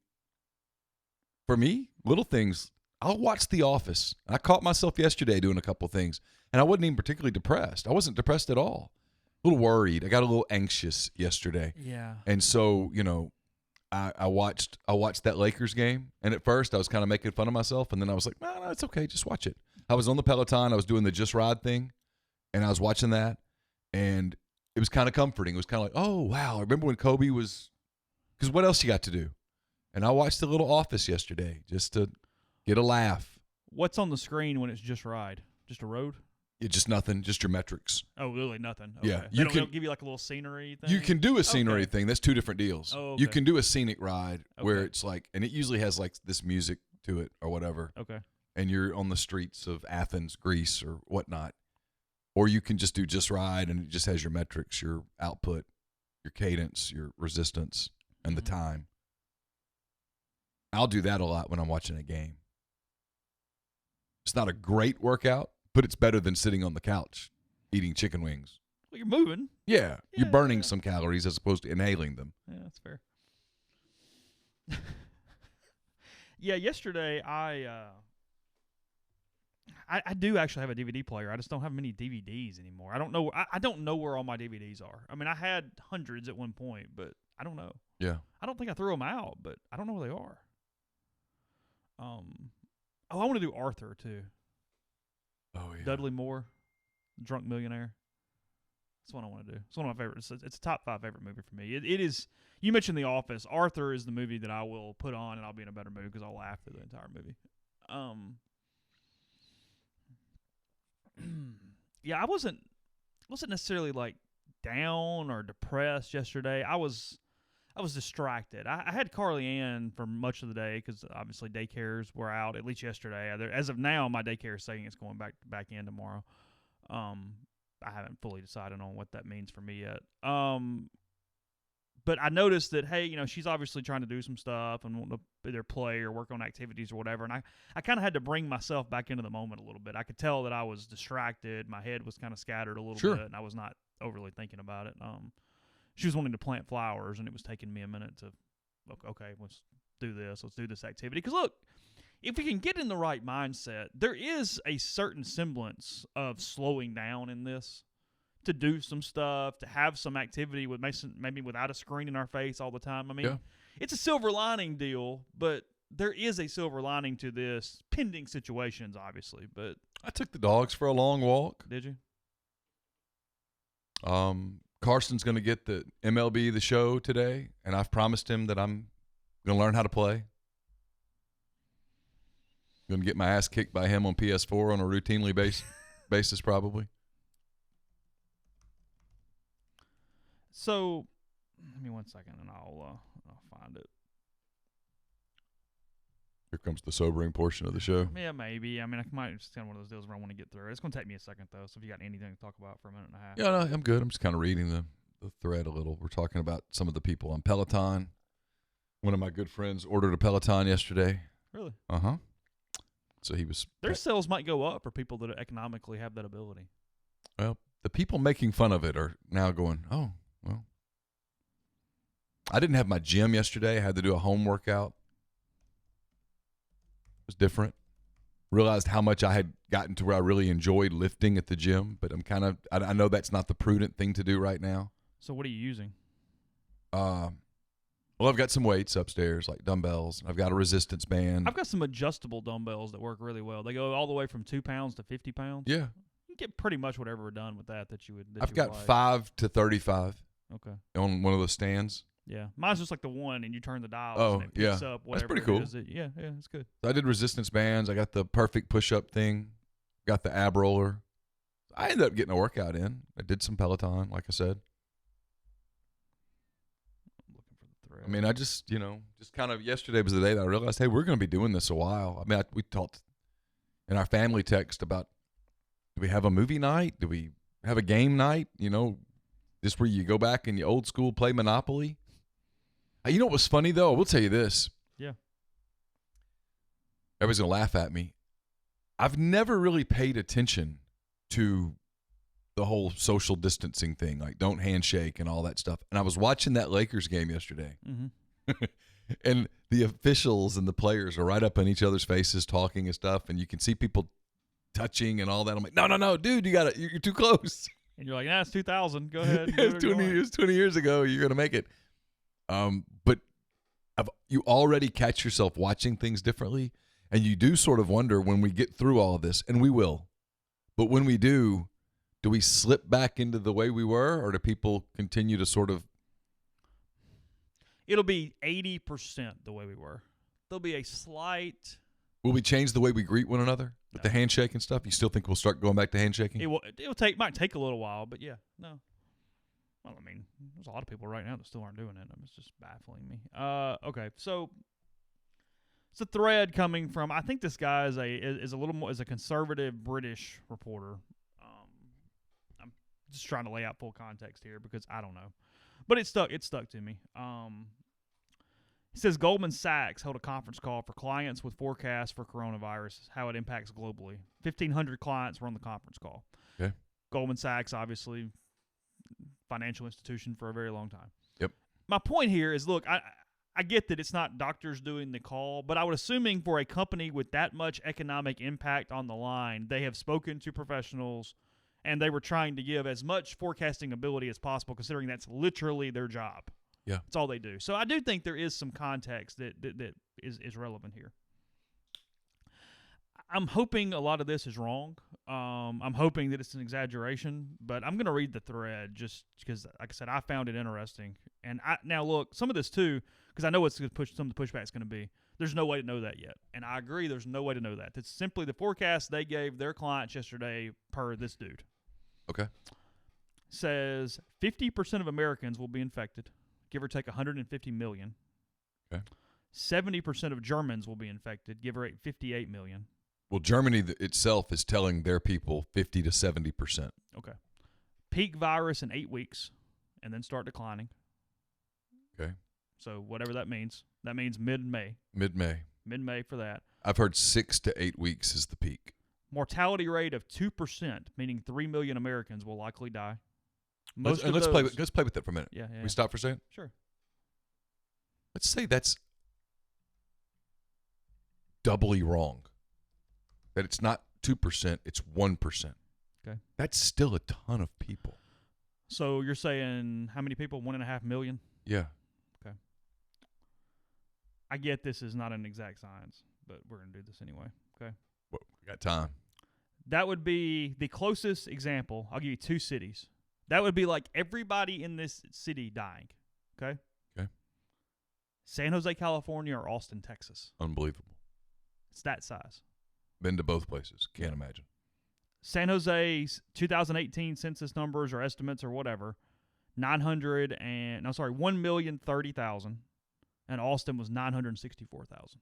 for me, little things, I'll watch The Office. I caught myself yesterday doing a couple things, and I wasn't even particularly depressed. I wasn't depressed at all. A little worried. I got a little anxious yesterday. Yeah. And so, you know, I watched that Lakers game, and at first I was kind of making fun of myself, and then I was like, no, it's okay, just watch it. I was on the Peloton, I was doing the Just Ride thing, and I was watching that, and it was kind of comforting. It was kind of like, oh, wow, I remember when Kobe was, because what else you got to do? And I watched The Little Office yesterday just to get a laugh. What's on the screen when it's Just Ride? Just a road? It's just nothing, just your metrics. Oh, really? Nothing? Okay. Yeah, They don't give you like a little scenery thing? You can do a scenery Okay. thing. That's two different deals. Oh, okay. You can do a scenic ride where Okay. it's like, and it usually has like this music to it or whatever. Okay. And you're on the streets of Athens, Greece, or whatnot. Or you can just do Just Ride, and it just has your metrics, your output, your cadence, your resistance, and the Mhm. time. I'll do that a lot when I'm watching a game. It's not a great workout, but it's better than sitting on the couch eating chicken wings. Well, you're moving. Yeah, you're Yeah, burning yeah. some calories as opposed to inhaling them. Yeah, that's fair. Yeah, yesterday I do actually have a DVD player. I just don't have many DVDs anymore. I don't know. I don't know where all my DVDs are. I mean, I had hundreds at one point, but I don't know. Yeah. I don't think I threw them out, but I don't know where they are. I want to do Arthur too. Oh, yeah. Dudley Moore, Drunk Millionaire. That's what I want to do. It's one of my favorites. It's a top 5 favorite movie for me. It is. You mentioned The Office. Arthur is the movie that I will put on, and I'll be in a better mood because I'll laugh through the entire movie. Yeah, I wasn't necessarily like down or depressed yesterday. I was distracted. I had Carly Ann for much of the day because obviously daycares were out, at least yesterday. As of now, my daycare is saying it's going back in tomorrow. I haven't fully decided on what that means for me yet. But I noticed that, hey, she's obviously trying to do some stuff and want to either play or work on activities or whatever. And I kind of had to bring myself back into the moment a little bit. I could tell that I was distracted. My head was kind of scattered a little Sure. bit, and I was not overly thinking about it. She was wanting to plant flowers, and it was taking me a minute to, okay, let's do this. Let's do this activity. Because, look, if we can get in the right mindset, there is a certain semblance of slowing down in this. To do some stuff, to have some activity with maybe without a screen in our face all the time. I mean, Yeah. It's a silver lining deal, but there is a silver lining to this, pending situations, obviously. But I took the dogs for a long walk. did you? Carson's going to get the MLB The Show today, and I've promised him that I'm going to learn how to play. Going to get my ass kicked by him on PS4 on a routinely basis probably. So, give me 1 second, and I'll find it. Here comes the sobering portion of the show. Yeah, maybe. I mean, I might just kind of one of those deals where I want to get through it. It's going to take me a second, though, so if you got anything to talk about for a minute and a half. Yeah, no, I'm good. I'm just kind of reading the thread a little. We're talking about some of the people on Peloton. One of my good friends ordered a Peloton yesterday. Really? Uh-huh. So he was... Their sales might go up for people that economically have that ability. Well, the people making fun of it are now going, oh, well. I didn't have my gym yesterday. I had to do a home workout. It was different. Realized how much I had gotten to where I really enjoyed lifting at the gym, but I know that's not the prudent thing to do right now. So what are you using? Well, I've got some weights upstairs, like dumbbells. I've got a resistance band. I've got some adjustable dumbbells that work really well. They go all the way from 2 pounds to 50 pounds. Yeah. You get pretty much whatever done with that you would. I've got 5 to 35. Okay. On one of those stands. Yeah, mine's just like the one, and you turn the dial. Oh, and it picks yeah. up whatever. That's pretty cool. Yeah, it's good. So I did resistance bands. I got the perfect push-up thing. Got the ab roller. I ended up getting a workout in. I did some Peloton, like I said. I'm looking for the thread. I mean, I just kind of yesterday was the day that I realized, hey, we're going to be doing this a while. I mean, we talked in our family text about, do we have a movie night? Do we have a game night? Just where you go back and you old school play Monopoly. You know what was funny, though? I will tell you this. Yeah. Everybody's going to laugh at me. I've never really paid attention to the whole social distancing thing, like don't handshake and all that stuff. And I was watching that Lakers game yesterday. Mm-hmm. And the officials and the players are right up in each other's faces talking and stuff. And you can see people touching and all that. I'm like, no, dude, you're too close. And you're like, nah, it's 2000. Go ahead. It was 20 years ago. You're going to make it. But you already catch yourself watching things differently, and you do sort of wonder when we get through all of this, and we will. But when we do we slip back into the way we were, or do people continue to sort of? It'll be 80% the way we were. There'll be a slight. Will we change the way we greet one another with the handshake and stuff? You still think we'll start going back to handshaking? Might take a little while, but yeah, no. Well, I mean, there's a lot of people right now that still aren't doing it. It's just baffling me. Okay, so it's a thread coming from. I think this guy is a conservative British reporter. I'm just trying to lay out full context here because I don't know, but it stuck to me. It says Goldman Sachs held a conference call for clients with forecasts for coronavirus, how it impacts globally. 1,500 clients were on the conference call. Okay. Goldman Sachs, obviously, financial institution for a very long time. Yep. My point here is, look, I get that it's not doctors doing the call, but I would assuming for a company with that much economic impact on the line, they have spoken to professionals and they were trying to give as much forecasting ability as possible, considering that's literally their job. Yeah. That's all they do. So I do think there is some context that is relevant here. I'm hoping a lot of this is wrong. I'm hoping that it's an exaggeration, but I'm going to read the thread just because, like I said, I found it interesting. And now look, some of this too, because I know what some of the pushback is going to be. There's no way to know that yet, and I agree. There's no way to know that. It's simply the forecast they gave their clients yesterday per this dude. Okay. Says 50% of Americans will be infected, give or take 150 million. Okay. 70% of Germans will be infected, give or take 58 million. Well, Germany itself is telling their people 50 to 70%. Okay. Peak virus in 8 weeks, and then start declining. Okay. So whatever that means. That means mid-May. Mid-May. Mid-May for that. I've heard 6 to 8 weeks is the peak. Mortality rate of 2%, meaning 3 million Americans will likely die. Let's play with that for a minute. Yeah. Can we stop for a second? Sure. Let's say that's doubly wrong. That it's not 2%, it's 1%. Okay. That's still a ton of people. So you're saying how many people? 1.5 million? Yeah. Okay. I get this is not an exact science, but we're going to do this anyway. Okay. Well, we got time. That would be the closest example. I'll give you 2 cities. That would be like everybody in this city dying. Okay? Okay. San Jose, California, or Austin, Texas. Unbelievable. It's that size. Been to both places. Can't imagine. San Jose's 2018 census numbers or estimates or whatever, 1,030,000, and Austin was 964,000.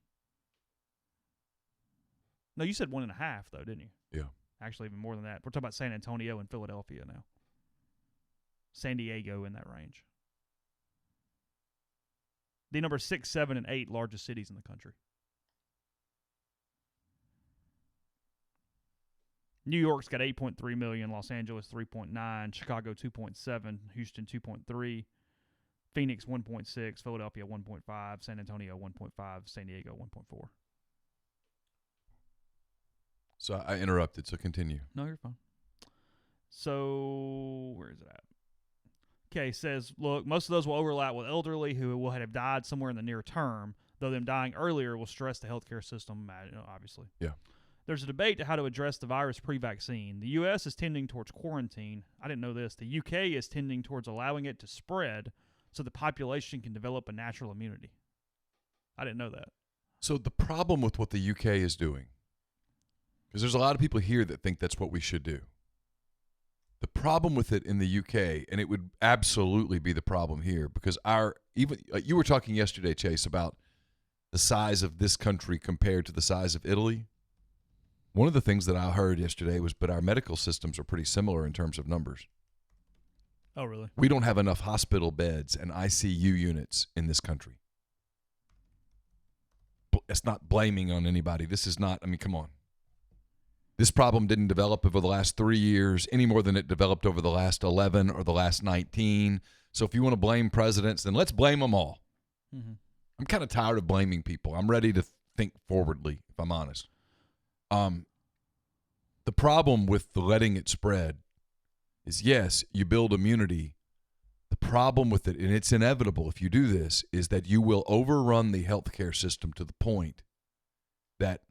No, you said 1.5 though, didn't you? Yeah. Actually, even more than that. We're talking about San Antonio and Philadelphia now. San Diego in that range. The number 6, 7, and 8 largest cities in the country. New York's got 8.3 million, Los Angeles 3.9, Chicago 2.7, Houston 2.3, Phoenix 1.6, Philadelphia 1.5, San Antonio 1.5, San Diego 1.4. So I interrupted, so continue. No, you're fine. So where is it at? Okay, says, look, most of those will overlap with elderly who will have died somewhere in the near term, though them dying earlier will stress the healthcare system, obviously. Yeah. There's a debate to how to address the virus pre-vaccine. The U.S. is tending towards quarantine. I didn't know this. The U.K. is tending towards allowing it to spread so the population can develop a natural immunity. I didn't know that. So the problem with what the U.K. is doing, because there's a lot of people here that think that's what we should do. The problem with it in the UK, and it would absolutely be the problem here, because you were talking yesterday, Chase, about the size of this country compared to the size of Italy. One of the things that I heard yesterday was, but our medical systems are pretty similar in terms of numbers. Oh, really? We don't have enough hospital beds and ICU units in this country. It's not blaming on anybody. This is not, come on. This problem didn't develop over the last 3 years any more than it developed over the last 11 or the last 19. So if you want to blame presidents, then let's blame them all. Mm-hmm. I'm kind of tired of blaming people. I'm ready to think forwardly, if I'm honest. The problem with the letting it spread is, yes, you build immunity. The problem with it, and it's inevitable if you do this, is that you will overrun the healthcare system to the point that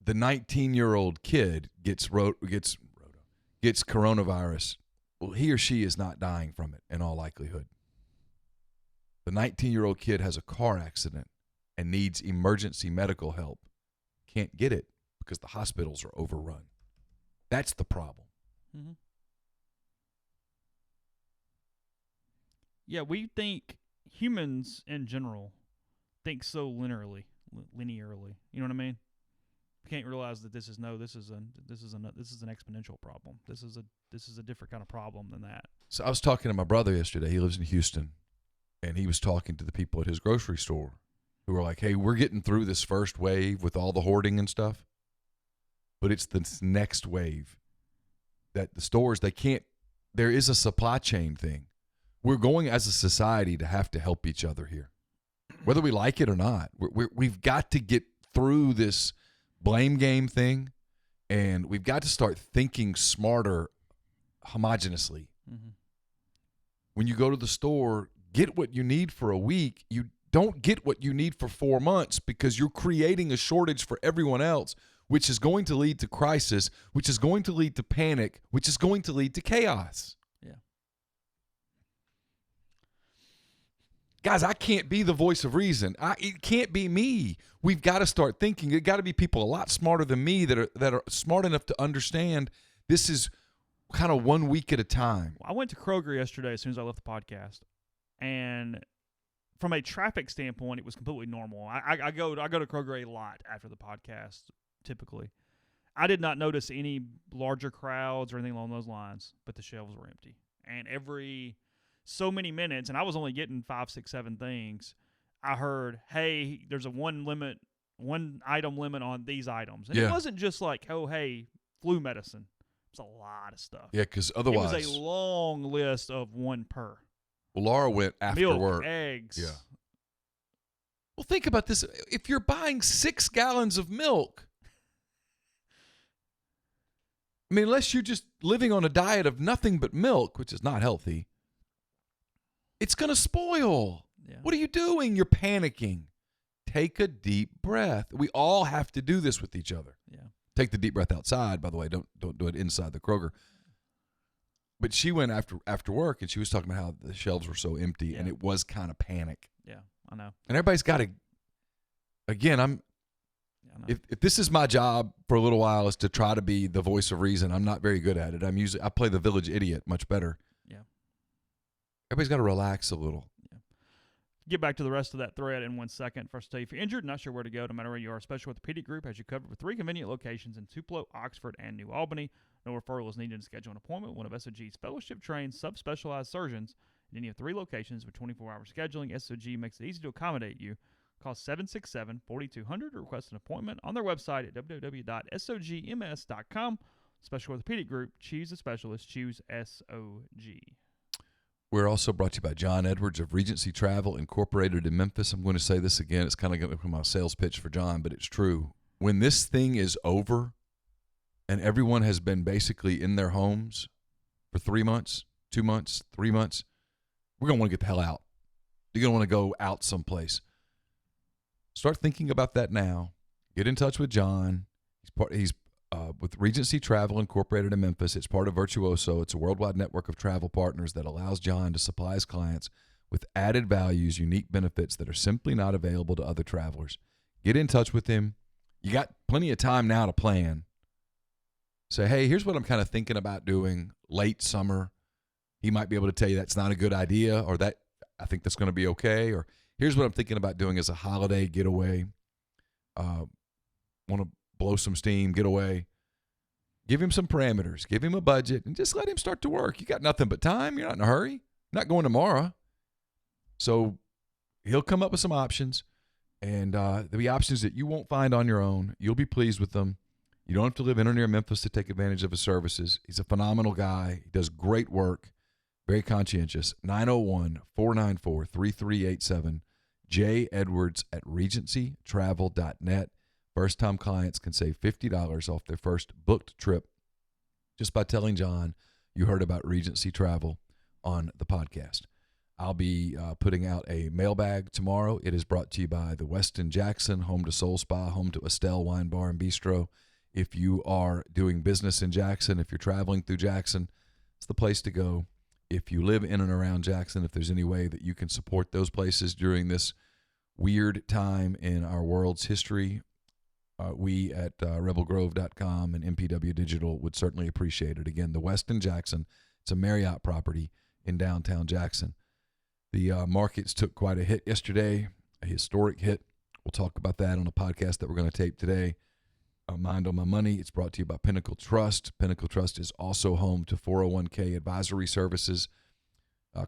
the 19-year-old kid gets coronavirus. Well, he or she is not dying from it in all likelihood. The 19-year-old kid has a car accident and needs emergency medical help. Can't get it because the hospitals are overrun. That's the problem. Mm-hmm. Yeah, we think, humans in general think so linearly. You know what I mean? Can't realize that this is an exponential problem. This is a different kind of problem than that. So I was talking to my brother yesterday. He lives in Houston, and he was talking to the people at his grocery store who were like, "Hey, we're getting through this first wave with all the hoarding and stuff, but it's this next wave that the stores there is a supply chain thing. We're going as a society to have to help each other here, whether we like it or not. We've got to get through this blame game thing, and we've got to start thinking smarter homogeneously. Mm-hmm. When you go to the store, get what you need for a week. You don't get what you need for 4 months because you're creating a shortage for everyone else, which is going to lead to crisis, which is going to lead to panic, which is going to lead to chaos. Yeah. Guys, I can't be the voice of reason. It can't be me. We've got to start thinking. It got to be people a lot smarter than me that are smart enough to understand this is kind of 1 week at a time. I went to Kroger yesterday as soon as I left the podcast, and from a traffic standpoint, it was completely normal. I go to Kroger a lot after the podcast, typically. I did not notice any larger crowds or anything along those lines, but the shelves were empty. And every so many minutes, and I was only getting 5, 6, 7 things, I heard, hey, there's a one item limit on these items. And It wasn't just like, oh, hey, flu medicine. It's a lot of stuff. Yeah, because otherwise. It was a long list of one per. Well, Laura went after Milk, work. Eggs. Yeah. Well, think about this. If you're buying 6 gallons of milk, unless you're just living on a diet of nothing but milk, which is not healthy, it's going to spoil. Yeah. What are you doing? You're panicking. Take a deep breath. We all have to do this with each other. Yeah. Take the deep breath outside, by the way. Don't do it inside the Kroger. But she went after work, and she was talking about how the shelves were so empty, and it was kind of panic. Yeah, I know. And everybody's got to, again, if this is my job for a little while is to try to be the voice of reason, I'm not very good at it. I play the village idiot much better. Yeah. Everybody's got to relax a little. Yeah. Get back to the rest of that thread in 1 second. First, tell you if you're injured, not sure where to go, no matter where you are, Special Orthopedic Group has you covered with 3 convenient locations in Tupelo, Oxford, and New Albany. No referral is needed to schedule an appointment. One of SOG's fellowship-trained, subspecialized surgeons in any of 3 locations with 24-hour scheduling. SOG makes it easy to accommodate you. Call 767-4200 or request an appointment on their website at www.sogms.com. Special Orthopedic Group. Choose a specialist. Choose SOG. We're also brought to you by John Edwards of Regency Travel Incorporated in Memphis. I'm going to say this again. It's kind of going to become my sales pitch for John, but it's true. When this thing is over and everyone has been basically in their homes for 3 months, 2 months, 3 months, we're going to want to get the hell out. You're going to want to go out someplace. Start thinking about that now. Get in touch with John. He's with Regency Travel Incorporated in Memphis. It's part of Virtuoso. It's a worldwide network of travel partners that allows John to supply his clients with added values, unique benefits that are simply not available to other travelers. Get in touch with him. You got plenty of time now to plan. Say, hey, here's what I'm kind of thinking about doing late summer. He might be able to tell you that's not a good idea, or that I think that's going to be okay, or here's what I'm thinking about doing as a holiday getaway. Want to blow some steam, get away. Give him some parameters. Give him a budget, and just let him start to work. You got nothing but time. You're not in a hurry. You're not going tomorrow. So he'll come up with some options, and there'll be options that you won't find on your own. You'll be pleased with them. You don't have to live in or near Memphis to take advantage of his services. He's a phenomenal guy. He does great work. Very conscientious. 901-494-3387. J. Edwards at regencytravel.net. First-time clients can save $50 off their first booked trip just by telling John you heard about Regency Travel on the podcast. I'll be putting out a mailbag tomorrow. It is brought to you by the Westin Jackson, home to Soul Spa, home to Estelle Wine Bar and Bistro. If you are doing business in Jackson, if you're traveling through Jackson, it's the place to go. If you live in and around Jackson, if there's any way that you can support those places during this weird time in our world's history, we at rebelgrove.com and MPW Digital would certainly appreciate it. Again, the Westin Jackson, it's a Marriott property in downtown Jackson. The markets took quite a hit yesterday, a historic hit. We'll talk about that on a podcast that we're going to tape today. Mind on My Money. It's brought to you by Pinnacle Trust. Pinnacle Trust is also home to 401k advisory services.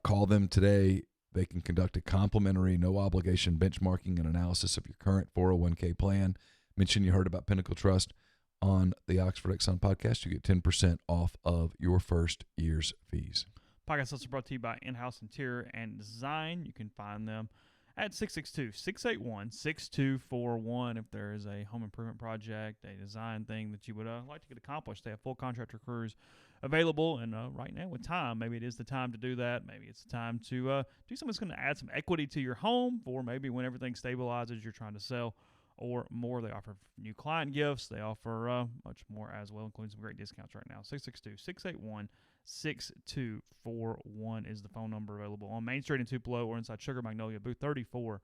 Call them today. They can conduct a complimentary, no-obligation benchmarking and analysis of your current 401k plan. Mention you heard about Pinnacle Trust on the Oxford Exxon Podcast. You get 10% off of your first year's fees. Podcast also brought to you by In-House Interior and Design. You can find them at 662-681-6241 if there is a home improvement project, a design thing that you would like to get accomplished. They have full contractor crews available, and right now with time, maybe it is the time to do that. Maybe it's the time to do something that's going to add some equity to your home, or maybe when everything stabilizes, you're trying to sell or more. They offer new client gifts. They offer much more as well, including some great discounts right now. 662-681-6241 is the phone number available on Main Street in Tupelo or inside Sugar Magnolia, booth 34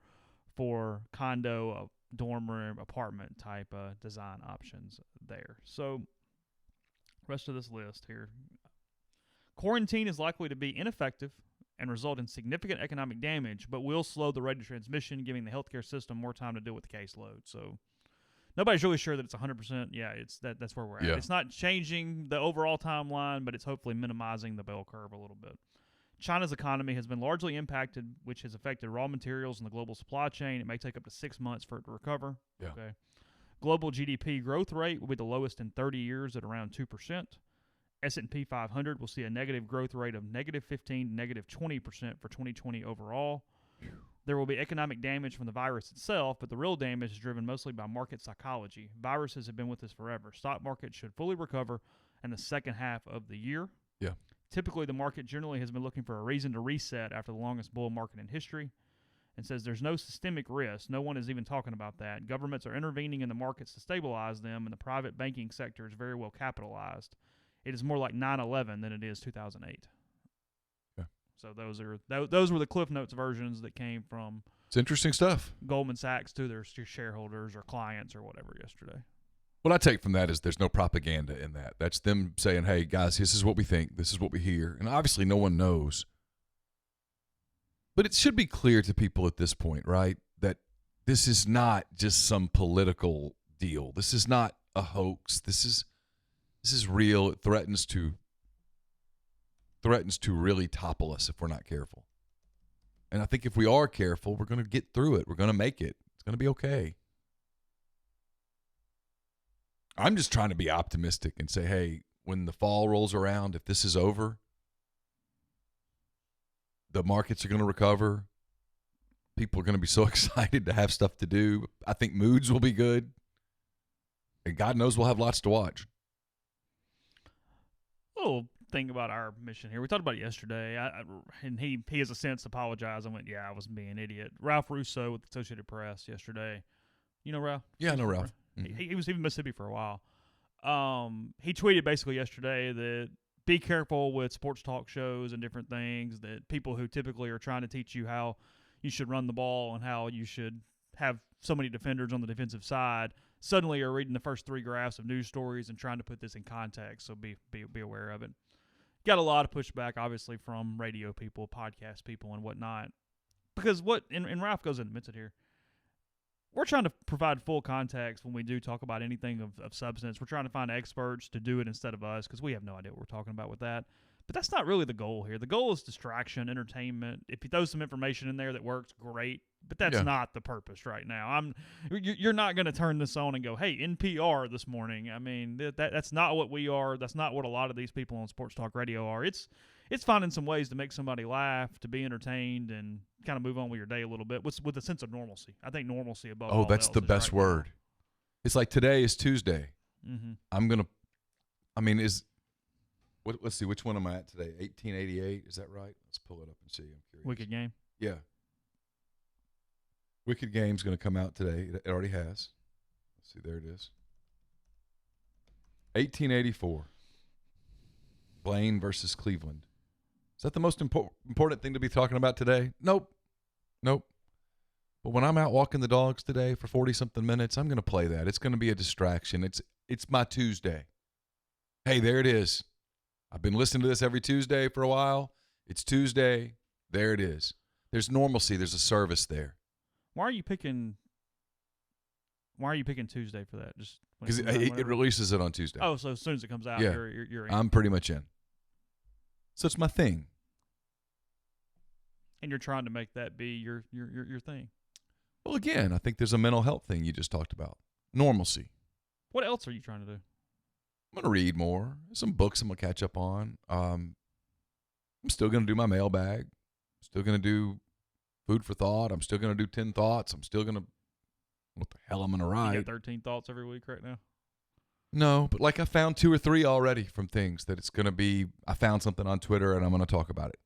for condo, dorm room, apartment type design options there. So rest of this list here. Quarantine is likely to be ineffective and result in significant economic damage, but will slow the rate of transmission, giving the healthcare system more time to deal with the caseload. So nobody's really sure that it's 100%. Yeah, that's where we're at. Yeah. It's not changing the overall timeline, but it's hopefully minimizing the bell curve a little bit. China's economy has been largely impacted, which has affected raw materials and the global supply chain. It may take up to 6 months for it to recover. Yeah. Okay. Global GDP growth rate will be the lowest in 30 years at around 2%. S&P 500 will see a negative growth rate of -15% to -20% for 2020 overall. There will be economic damage from the virus itself, but the real damage is driven mostly by market psychology. Viruses have been with us forever. Stock market should fully recover in the second half of the year. Yeah. Typically, the market generally has been looking for a reason to reset after the longest bull market in history, and says there's no systemic risk. No one is even talking about that. Governments are intervening in the markets to stabilize them, and the private banking sector is very well capitalized. It is more like 9/11 than it is 2008. Yeah. So those were the Cliff Notes versions that came from It's interesting stuff. Goldman Sachs to their shareholders or clients or whatever yesterday. What I take from that is there's no propaganda in that. That's them saying, hey, guys, this is what we think. This is what we hear. And obviously no one knows. But it should be clear to people at this point, right, that this is not just some political deal. This is not a hoax. This is This is real. It threatens to really topple us if we're not careful. And I think if we are careful, we're going to get through it. We're going to make it. It's going to be okay. I'm just trying to be optimistic and say, hey, when the fall rolls around, if this is over, the markets are going to recover. People are going to be so excited to have stuff to do. I think moods will be good. And God knows we'll have lots to watch. Little thing about our mission here. We talked about it yesterday, and he has a sense apologized. I went, yeah, I was being an idiot. Ralph Russo with the Associated Press yesterday. You know Ralph? Yeah, I know Ralph. Mm-hmm. He was even in Mississippi for a while. He tweeted basically yesterday that be careful with sports talk shows and different things, that people who typically are trying to teach you how you should run the ball and how you should have so many defenders on the defensive side suddenly are reading the first 3 graphs of news stories and trying to put this in context, so be aware of it. Got a lot of pushback, obviously, from radio people, podcast people, and whatnot. Because and Ralph goes into it here, we're trying to provide full context when we do talk about anything of substance. We're trying to find experts to do it instead of us because we have no idea what we're talking about with that. But that's not really the goal here. The goal is distraction, entertainment. If you throw some information in there that works, great. But that's not the purpose right now. You're not going to turn this on and go, hey, NPR this morning. I mean, that's not what we are. That's not what a lot of these people on Sports Talk Radio are. It's finding some ways to make somebody laugh, to be entertained, and kind of move on with your day a little bit with a sense of normalcy. I think normalcy above all that's else the is best right word. now. It's like today is Tuesday. Mm-hmm. Let's see, which one am I at today? 1888, is that right? Let's pull it up and see. I'm curious. Wicked Game? Yeah. Wicked Game's going to come out today. It already has. Let's see, there it is. 1884. Blaine versus Cleveland. Is that the most important thing to be talking about today? Nope. But when I'm out walking the dogs today for 40-something minutes, I'm going to play that. It's going to be a distraction. It's my Tuesday. Hey, there it is. I've been listening to this every Tuesday for a while. It's Tuesday. There it is. There's normalcy. There's a service there. Why are you picking Tuesday for that? Just because it releases it on Tuesday. Oh, so as soon as it comes out, yeah. you're in. I'm pretty much in. So it's my thing. And you're trying to make that be your thing. Well, again, I think there's a mental health thing you just talked about. Normalcy. What else are you trying to do? I'm going to read more. Some books I'm going to catch up on. I'm still going to do my mailbag. I'm still going to do food for thought. I'm still going to do 10 thoughts. I'm still going to, what the hell I'm going to write. You got 13 thoughts every week right now? No, but like I found 2 or 3 already from things that it's going to be, I found something on Twitter and I'm going to talk about it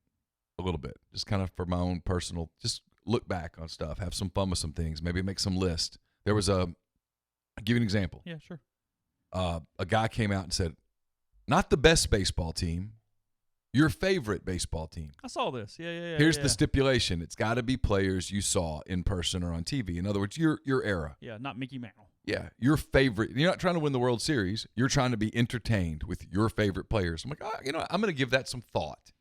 a little bit. Just kind of for my own personal, just look back on stuff, have some fun with some things, maybe make some list. There was I'll give you an example. Yeah, sure. A guy came out and said, not the best baseball team, your favorite baseball team. I saw this. Yeah. Here's the stipulation. It's got to be players you saw in person or on TV. In other words, your era. Yeah, not Mickey Mantle. Yeah, your favorite. You're not trying to win the World Series. You're trying to be entertained with your favorite players. I'm like, I'm going to give that some thought.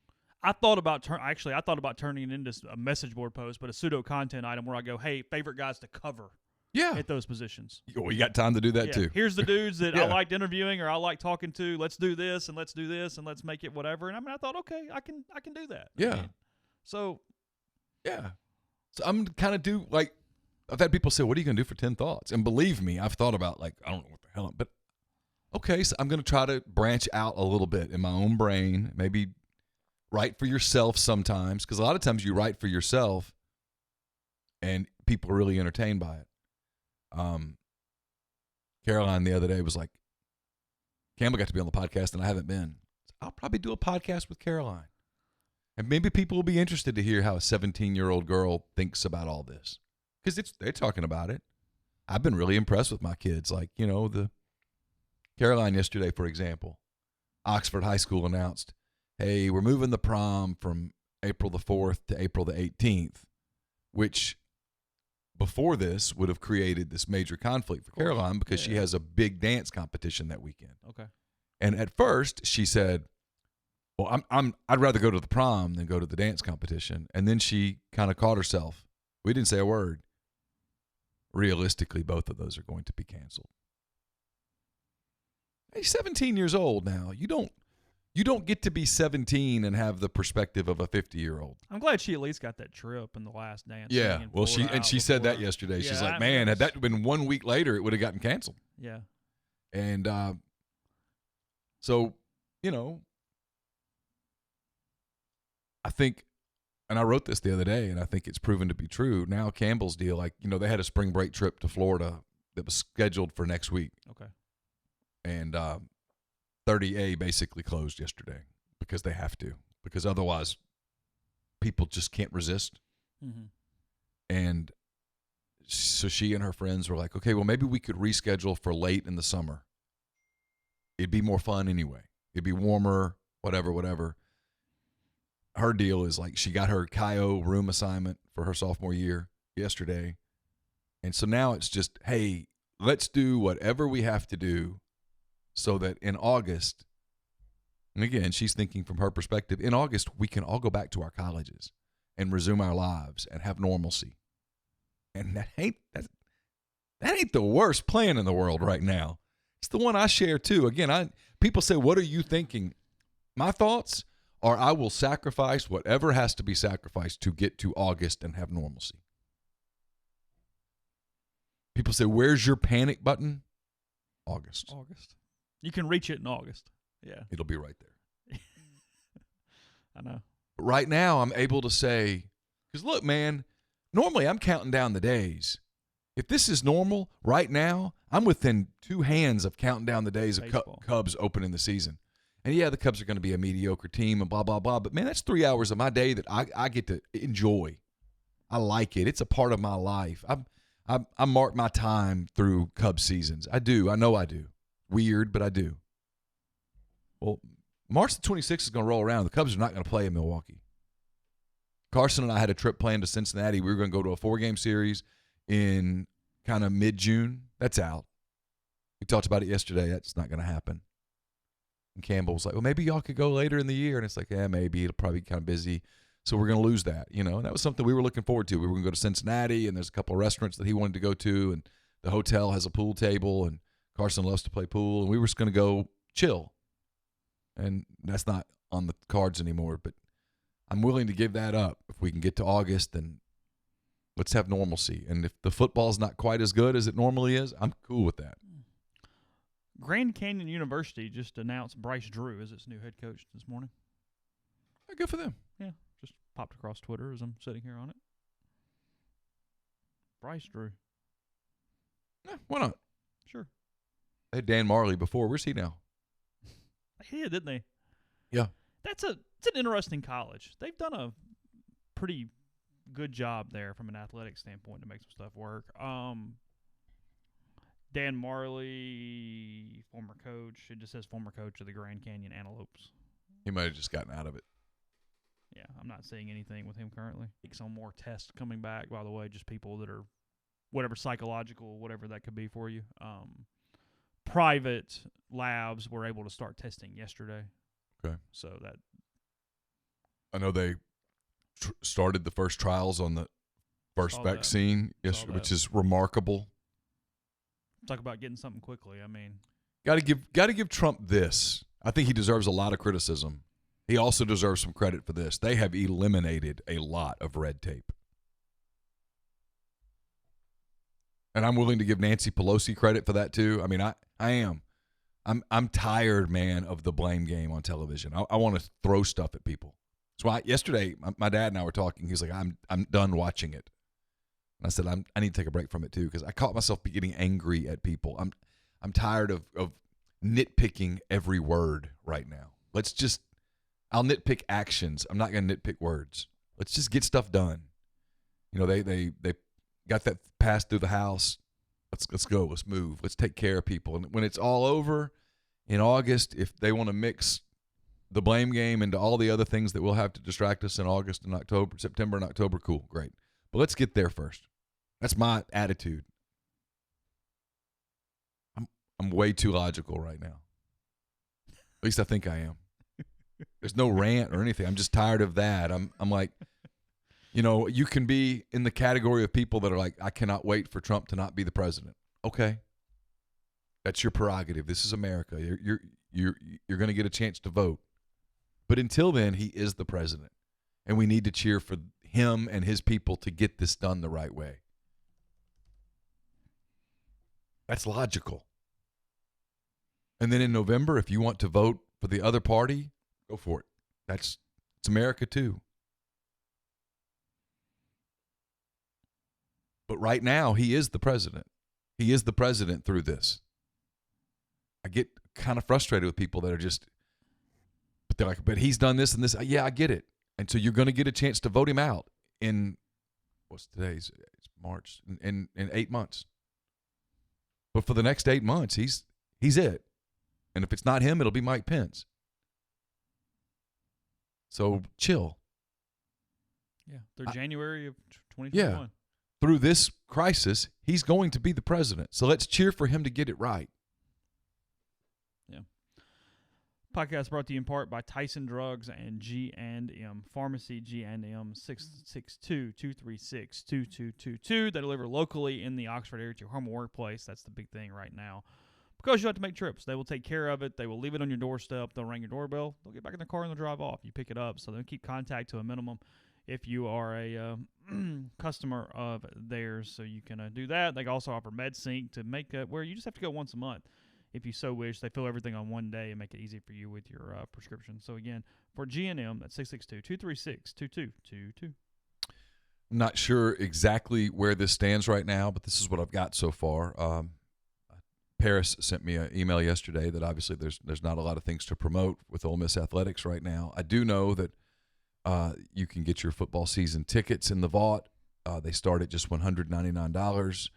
I thought about turning it into a message board post, but a pseudo content item where I go, hey, favorite guys to cover. Yeah. At those positions. Well, you got time to do that too. Here's the dudes that I liked interviewing or I like talking to. Let's do this and let's do this and let's make it whatever. And I thought, okay, I can do that. Yeah. So I'm kind of I've had people say, what are you going to do for 10 thoughts? And believe me, I've thought about I don't know what the hell, but okay, so I'm going to try to branch out a little bit in my own brain, maybe write for yourself sometimes, because a lot of times you write for yourself and people are really entertained by it. Caroline the other day was like, Campbell got to be on the podcast and I haven't been. So I'll probably do a podcast with Caroline. And maybe people will be interested to hear how a 17-year-old girl thinks about all this. Because they're talking about it. I've been really impressed with my kids. The Caroline yesterday, for example, Oxford High School announced, hey, we're moving the prom from April the 4th to April the 18th, which before this would have created this major conflict for Caroline because she has a big dance competition that weekend. Okay. And at first she said, well, I'd rather go to the prom than go to the dance competition. And then she kind of caught herself. We didn't say a word. Realistically, both of those are going to be canceled. He's 17 years old now. You don't get to be 17 and have the perspective of a 50-year-old. I'm glad she at least got that trip in The Last Dance. Yeah, well, she said that yesterday. Yeah, She's like, man, had that been 1 week later, it would have gotten canceled. Yeah. And so, I think, and I wrote this the other day, and I think it's proven to be true. Now Campbell's deal, like, they had a spring break trip to Florida that was scheduled for next week. Okay. And 30A basically closed yesterday because they have to, because otherwise people just can't resist. Mm-hmm. And so she and her friends were like, okay, well, maybe we could reschedule for late in the summer. It'd be more fun anyway. It'd be warmer, whatever. Her deal is like she got her CAIO room assignment for her sophomore year yesterday. And so now it's just, hey, let's do whatever we have to do so that in August, and again, she's thinking from her perspective, in August, we can all go back to our colleges and resume our lives and have normalcy. And that ain't the worst plan in the world right now. It's the one I share too. Again, people say, what are you thinking? My thoughts are I will sacrifice whatever has to be sacrificed to get to August and have normalcy. People say, where's your panic button? August. You can reach it in August. Yeah. It'll be right there. I know. But right now, I'm able to say, because look, man, normally I'm counting down the days. If this is normal, right now, I'm within 2 hands of counting down the days of Cubs opening the season. And yeah, the Cubs are going to be a mediocre team and blah, blah, blah. But man, that's 3 hours of my day that I get to enjoy. I like it. It's a part of my life. I mark my time through Cubs seasons. I do. I know I do. Weird, but I do. Well, March the 26th is going to roll around. The Cubs are not going to play in Milwaukee. Carson and I had a trip planned to Cincinnati. We were going to go to a 4-game series in kind of mid-June. That's out. We talked about it yesterday. That's not going to happen. And Campbell was like, well, maybe y'all could go later in the year. And it's like, yeah, maybe. It'll probably be kind of busy. So we're going to lose that, And that was something we were looking forward to. We were going to go to Cincinnati, and there's a couple of restaurants that he wanted to go to, and the hotel has a pool table, and Carson loves to play pool, and we were just going to go chill. And that's not on the cards anymore, but I'm willing to give that up. If we can get to August, then let's have normalcy. And if the football's not quite as good as it normally is, I'm cool with that. Grand Canyon University just announced Bryce Drew as its new head coach this morning. Good for them. Yeah, just popped across Twitter as I'm sitting here on it. Bryce Drew. Yeah, why not? Sure. They had Dan Marley before. Where's he now? They did, didn't they? Yeah. It's an interesting college. They've done a pretty good job there from an athletic standpoint to make some stuff work. Dan Marley, former coach. It just says former coach of the Grand Canyon Antelopes. He might have just gotten out of it. Yeah, I'm not seeing anything with him currently. Some more tests coming back, by the way, just people that are whatever psychological, whatever that could be for you. Private labs were able to start testing yesterday. Okay. So that. I know they started the first trials on the first vaccine, which is remarkable. Talk about getting something quickly. I mean, got to give Trump this. I think he deserves a lot of criticism. He also deserves some credit for this. They have eliminated a lot of red tape. And I'm willing to give Nancy Pelosi credit for that too. I mean, I am. I'm tired, man, of the blame game on television. I want to throw stuff at people. So yesterday, my dad and I were talking. He's like, I'm done watching it. And I said, I need to take a break from it too, because I caught myself getting angry at people. I'm tired of nitpicking every word right now. I'll nitpick actions. I'm not going to nitpick words. Let's just get stuff done. They got that passed through the House. Let's go. Let's move. Let's take care of people. And when it's all over in August, if they want to mix the blame game into all the other things that will have to distract us in August and October, September and October, cool, great. But let's get there first. That's my attitude. I'm way too logical right now. At least I think I am. There's no rant or anything. I'm just tired of that. I'm like, you can be in the category of people that are like, I cannot wait for Trump to not be the president. Okay. That's your prerogative. This is America. You're going to get a chance to vote. But until then, he is the president. And we need to cheer for him and his people to get this done the right way. That's logical. And then in November, if you want to vote for the other party, go for it. It's America too. But right now, he is the president. He is the president through this. I get kind of frustrated with people that are just, but they're like, but he's done this and this. Yeah, I get it. And so you're going to get a chance to vote him out in, what's today's? It's March, in 8 months. But for the next 8 months, he's it. And if it's not him, it'll be Mike Pence. So chill. Yeah, through January of 2021. Yeah. Through this crisis, he's going to be the president. So let's cheer for him to get it right. Yeah. Podcast brought to you in part by Tyson Drugs and G&M Pharmacy. G&M 662-236-2222. They deliver locally in the Oxford area to your home or workplace. That's the big thing right now. Because you have to make trips. They will take care of it. They will leave it on your doorstep. They'll ring your doorbell. They'll get back in their car and they'll drive off. You pick it up. So they'll keep contact to a minimum if you are a customer of theirs. So you can do that. They also offer MedSync to make it where you just have to go once a month if you so wish. They fill everything on one day and make it easy for you with your prescription. So again, for G&M, that's 662-236-2222. I'm not sure exactly where this stands right now, but this is what I've got so far. Paris sent me an email yesterday that obviously there's not a lot of things to promote with Ole Miss athletics right now. I do know that you can get your football season tickets in the vault. They start at just $199,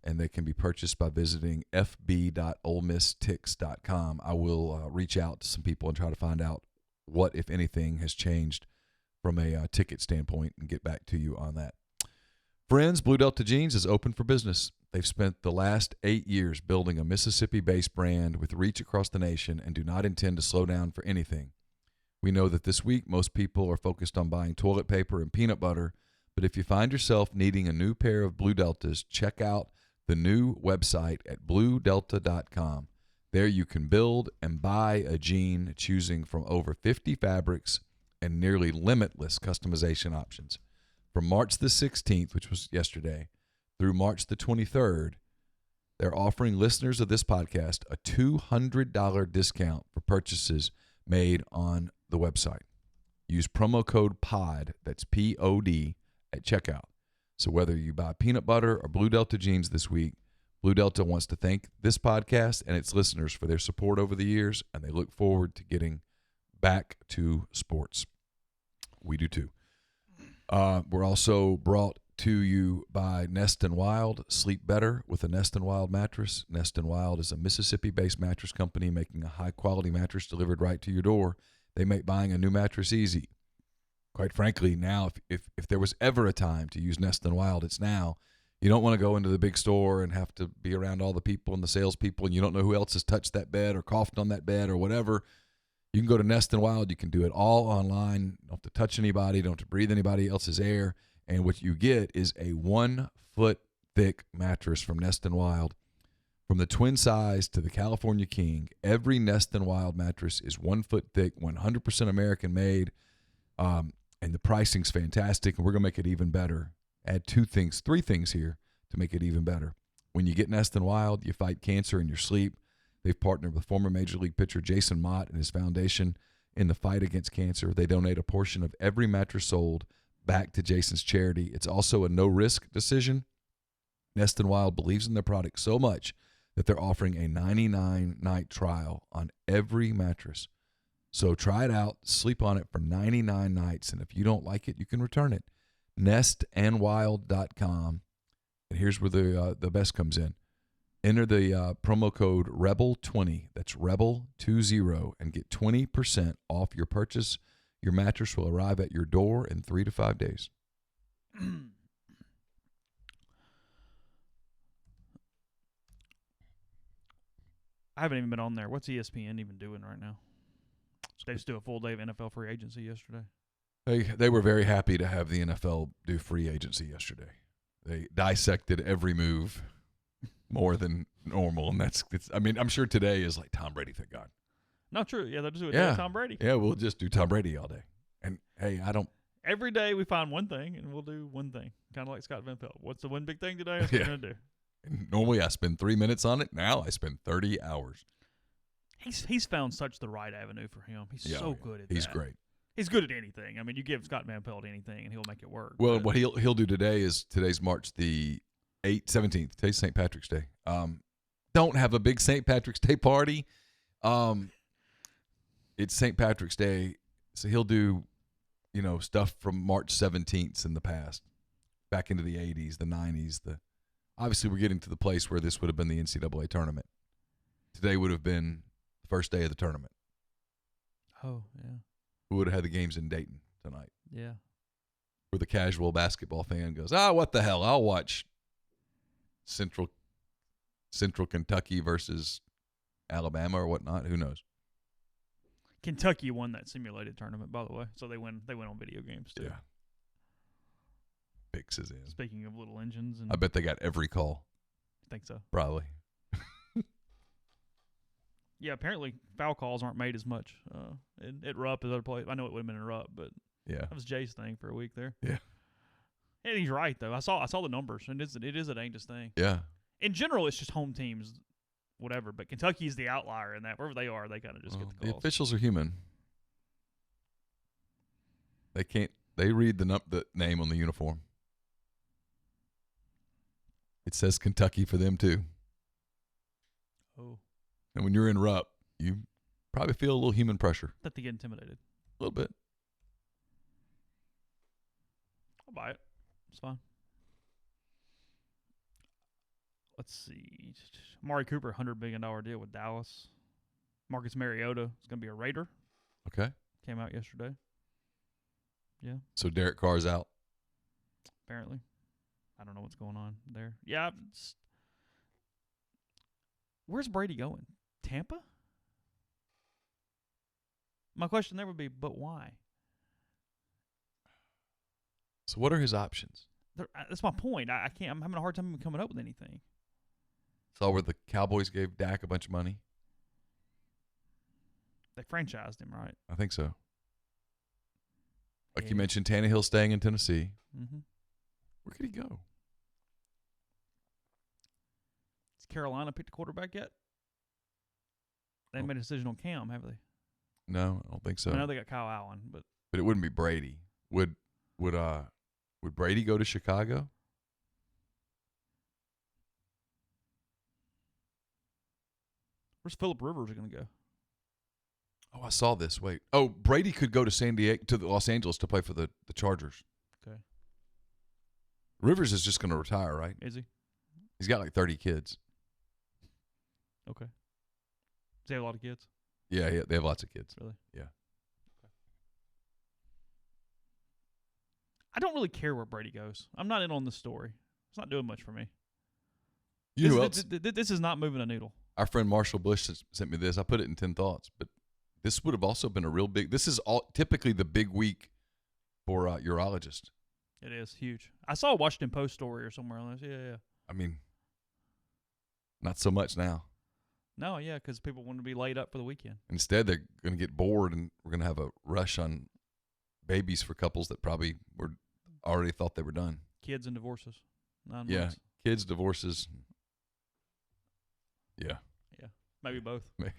and they can be purchased by visiting fb.olemistix.com. I will reach out to some people and try to find out what, if anything, has changed from a ticket standpoint and get back to you on that. Friends, Blue Delta Jeans is open for business. They've spent the last 8 years building a Mississippi-based brand with reach across the nation and do not intend to slow down for anything. We know that this week most people are focused on buying toilet paper and peanut butter, but if you find yourself needing a new pair of Blue Deltas, check out the new website at bluedelta.com. There you can build and buy a jean, choosing from over 50 fabrics and nearly limitless customization options. From March the 16th, which was yesterday, through March the 23rd, they're offering listeners of this podcast a $200 discount for purchases made on the website. Use promo code POD, that's P-O-D, at checkout. So whether you buy peanut butter or Blue Delta jeans this week, Blue Delta wants to thank this podcast and its listeners for their support over the years, and they look forward to getting back to sports. We do too. We're also brought to you by Nest & Wild. Sleep better with a Nest & Wild mattress. Nest & Wild is a Mississippi-based mattress company making a high-quality mattress delivered right to your door. They make buying a new mattress easy. Quite frankly, now, if there was ever a time to use Nest & Wild, it's now. You don't want to go into the big store and have to be around all the people and the salespeople, and you don't know who else has touched that bed or coughed on that bed or whatever. You can go to Nest & Wild. You can do it all online. You don't have to touch anybody. You don't have to breathe anybody else's air. And what you get is a 1 foot thick mattress from Nest & Wild. From the twin size to the California King, every Nest & Wild mattress is 1 foot thick, 100% American made, and the pricing's fantastic, and we're going to make it even better. Add three things here to make it even better. When you get Nest & Wild, you fight cancer in your sleep. They've partnered with former Major League pitcher Jason Mott and his foundation in the fight against cancer. They donate a portion of every mattress sold back to Jason's charity. It's also a no-risk decision. Nest & Wild believes in their product so much that they're offering a 99-night trial on every mattress. So try it out, sleep on it for 99 nights, and if you don't like it, you can return it. nestandwild.com. And here's where the best comes in. Enter the promo code REBEL20, that's REBEL20, and get 20% off your purchase. Your mattress will arrive at your door in 3 to 5 days. I haven't even been on there. What's ESPN even doing right now? They just do a full day of NFL free agency yesterday. They were very happy to have the NFL do free agency yesterday. They dissected every move more than normal, and I mean, I'm sure today is like Tom Brady, thank God. Not true. Yeah, they'll just do it. Yeah. Tom Brady. Yeah, we'll just do Tom Brady all day. And hey, Every day we find one thing, and we'll do one thing. Kind of like Scott Van Pelt. What's the one big thing today? That's what we're going to do. And normally I spend 3 minutes on it. Now I spend 30 hours. He's found such the right avenue for him. He's so good at that. He's great. He's good at anything. I mean, you give Scott Van Pelt anything, and he'll make it work. Well, what he'll do today is today's March the 17th. Today's St. Patrick's Day. Don't have a big St. Patrick's Day party. It's St. Patrick's Day, so he'll do, stuff from March 17th in the past, back into the 80s, the 90s. Obviously, we're getting to the place where this would have been the NCAA tournament. Today would have been the first day of the tournament. Oh, yeah. We would have had the games in Dayton tonight. Yeah. Where the casual basketball fan goes, what the hell? I'll watch Central Kentucky versus Alabama or whatnot. Who knows? Kentucky won that simulated tournament, by the way, so they win on video games too. Yeah. Bix is in. Speaking of little engines, I bet they got every call. I think so. Probably. Yeah, apparently foul calls aren't made as much at Rupp as other places. I know it would have been in Rupp, but yeah, that was Jay's thing for a week there. Yeah, and he's right though. I saw the numbers, and it is a dangerous thing. Yeah. In general, it's just home teams, whatever. But Kentucky's the outlier in that. Wherever they are, they kind of just get the calls. The officials are human. They can't. They read the name on the uniform. It says Kentucky for them too. Oh. And when you're in Rupp, you probably feel a little human pressure. That they get intimidated. A little bit. I'll buy it. It's fine. Let's see. Amari Cooper, $100 million deal with Dallas. Marcus Mariota is going to be a Raider. Okay. Came out yesterday. Yeah. So Derek Carr's out. Apparently. I don't know what's going on there. Yeah. Where's Brady going? Tampa? My question there would be, but why? So what are his options? That's my point. I'm having a hard time even coming up with anything. Saw where the Cowboys gave Dak a bunch of money. They franchised him, right? I think so. Like you mentioned, Tannehill staying in Tennessee. Mm-hmm. Where could he go? Has Carolina picked a quarterback yet? They haven't made a decision on Cam, have they? No, I don't think so. I know they got Kyle Allen, but it wouldn't be Brady. Would Brady go to Chicago? Where's Phillip Rivers going to go? Oh, I saw this. Wait. Oh, Brady could go to Los Angeles to play for the Chargers. Okay. Rivers is just going to retire, right? Is he? He's got like 30 kids. Okay. Does he have a lot of kids? Yeah, they have lots of kids. Really? Yeah. Okay. I don't really care where Brady goes. I'm not in on this story. It's not doing much for me. This is not moving a needle. Our friend Marshall Bush sent me this. I put it in 10 thoughts, but this would have also been a real big. This is typically the big week for urologists. It is huge. I saw a Washington Post story or somewhere on this. Yeah. I mean, not so much now. No, yeah, because people want to be laid up for the weekend. Instead, they're going to get bored, and we're going to have a rush on babies for couples that probably were already thought they were done. Kids and divorces. 9 yeah, months. Kids, divorces. Yeah. Yeah, maybe both. Maybe.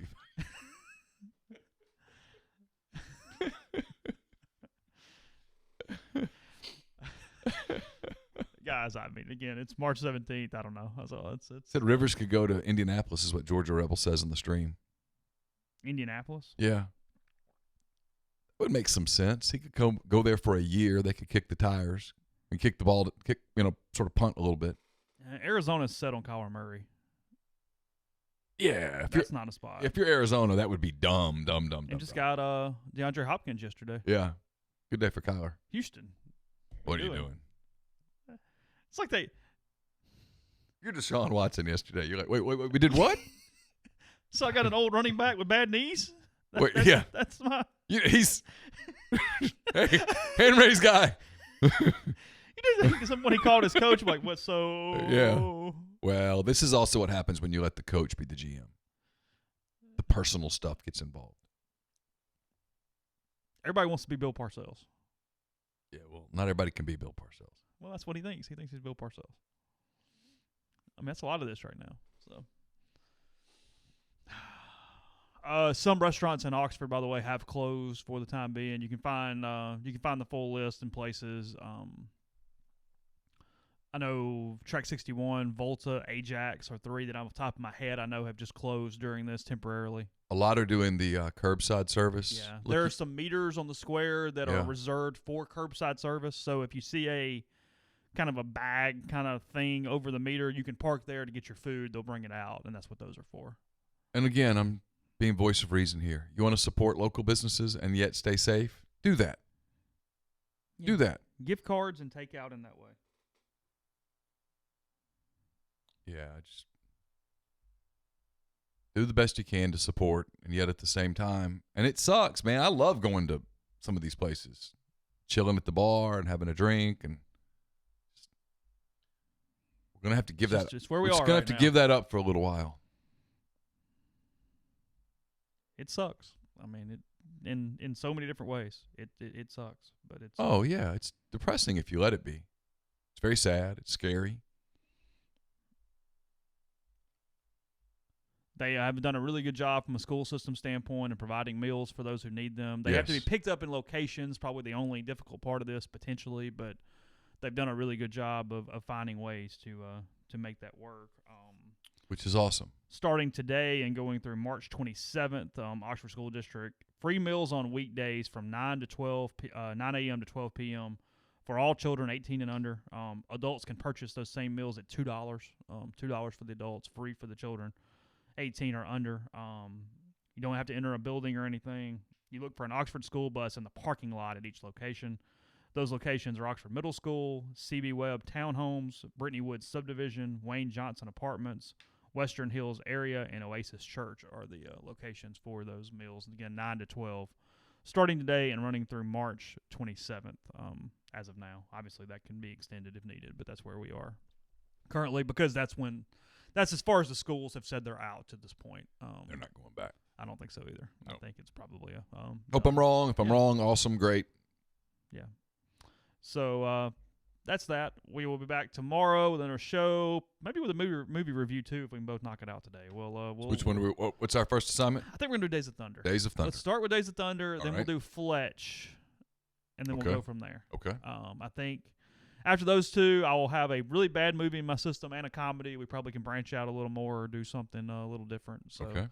Guys, I mean, again, it's March 17th. I don't know. It's Said Rivers could go to Indianapolis is what Georgia Rebel says in the stream. Indianapolis? Yeah. Would make some sense. He could go there for a year. They could kick the tires and kick the ball, sort of punt a little bit. Arizona's set on Kyler Murray. Yeah. That's not a spot. If you're Arizona, that would be dumb. And just got DeAndre Hopkins yesterday. Yeah. Good day for Kyler. Houston. What are you doing? It's like You're Deshaun Watson yesterday. You're like, wait, we did what? So I got an old running back with bad knees? That's my... He's... hey, hand-raised guy. He did when he called his coach, I'm like, what, so... Yeah. Well, this is also what happens when you let the coach be the GM. The personal stuff gets involved. Everybody wants to be Bill Parcells. Yeah, well, not everybody can be Bill Parcells. Well, that's what he thinks. He thinks he's Bill Parcells. I mean, that's a lot of this right now. So, some restaurants in Oxford, by the way, have closed for the time being. You can find the full list in places. I know Track 61, Volta, Ajax are three that, on the top of my head, I know have just closed during this temporarily. A lot are doing the curbside service. Yeah, there are some meters on the square that are reserved for curbside service. So if you see a kind of a bag kind of thing over the meter, you can park there to get your food. They'll bring it out, and that's what those are for. And again, I'm being voice of reason here. You want to support local businesses and yet stay safe? Do that. Yeah. Do that. Gift cards and takeout in that way. Yeah, just do the best you can to support, and yet at the same time, and it sucks, man. I love going to some of these places, chilling at the bar and having a drink, and we're gonna have to give that. Just where we're just gonna have to give that up for a little while. It sucks. I mean, in so many different ways, it sucks. But it's it's depressing if you let it be. It's very sad. It's scary. They have done a really good job from a school system standpoint in providing meals for those who need them. They have to be picked up in locations, probably the only difficult part of this potentially, but they've done a really good job of finding ways to make that work. Which is awesome. Starting today and going through March 27th, Oxford School District, free meals on weekdays from 9 a.m. to 12 p.m. for all children 18 and under. Adults can purchase those same meals at $2. $2 for the adults, free for the children 18 or under. You don't have to enter a building or anything. You look for an Oxford school bus in the parking lot at each location. Those locations are Oxford Middle School, C.B. Webb Townhomes, Brittany Woods Subdivision, Wayne Johnson Apartments, Western Hills Area, and Oasis Church are the locations for those meals. And again, 9 to 12, starting today and running through March 27th as of now. Obviously, that can be extended if needed, but that's where we are currently, because that's as far as the schools have said they're out to this point. They're not going back. I don't think so either. No. I think it's probably a hope I'm wrong. If I'm wrong, awesome, great. Yeah. So that's that. We will be back tomorrow with another show, maybe with a movie review too, if we can both knock it out today. Which one? What's our first assignment? I think we're gonna do Days of Thunder. Days of Thunder. Let's start with Days of Thunder, then we'll do Fletch, and then we'll go from there. Okay. I think after those two, I will have a really bad movie in my system and a comedy. We probably can branch out a little more or do something a little different. So I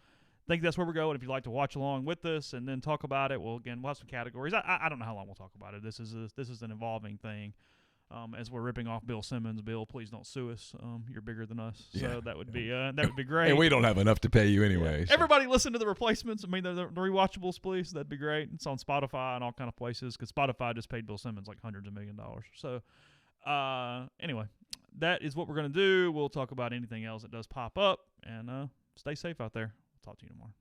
think that's where we're going. If you'd like to watch along with us and then talk about it, we'll have some categories. I don't know how long we'll talk about it. This is an evolving thing. As we're ripping off Bill Simmons. Bill, please don't sue us. You're bigger than us, so that would be great. And we don't have enough to pay you anyway. So. Everybody listen to the replacements. I mean, the rewatchables, please. That'd be great. It's on Spotify and all kind of places because Spotify just paid Bill Simmons like hundreds of $1 million. So anyway, that is what we're gonna do. We'll talk about anything else that does pop up, and stay safe out there. Talk to you tomorrow.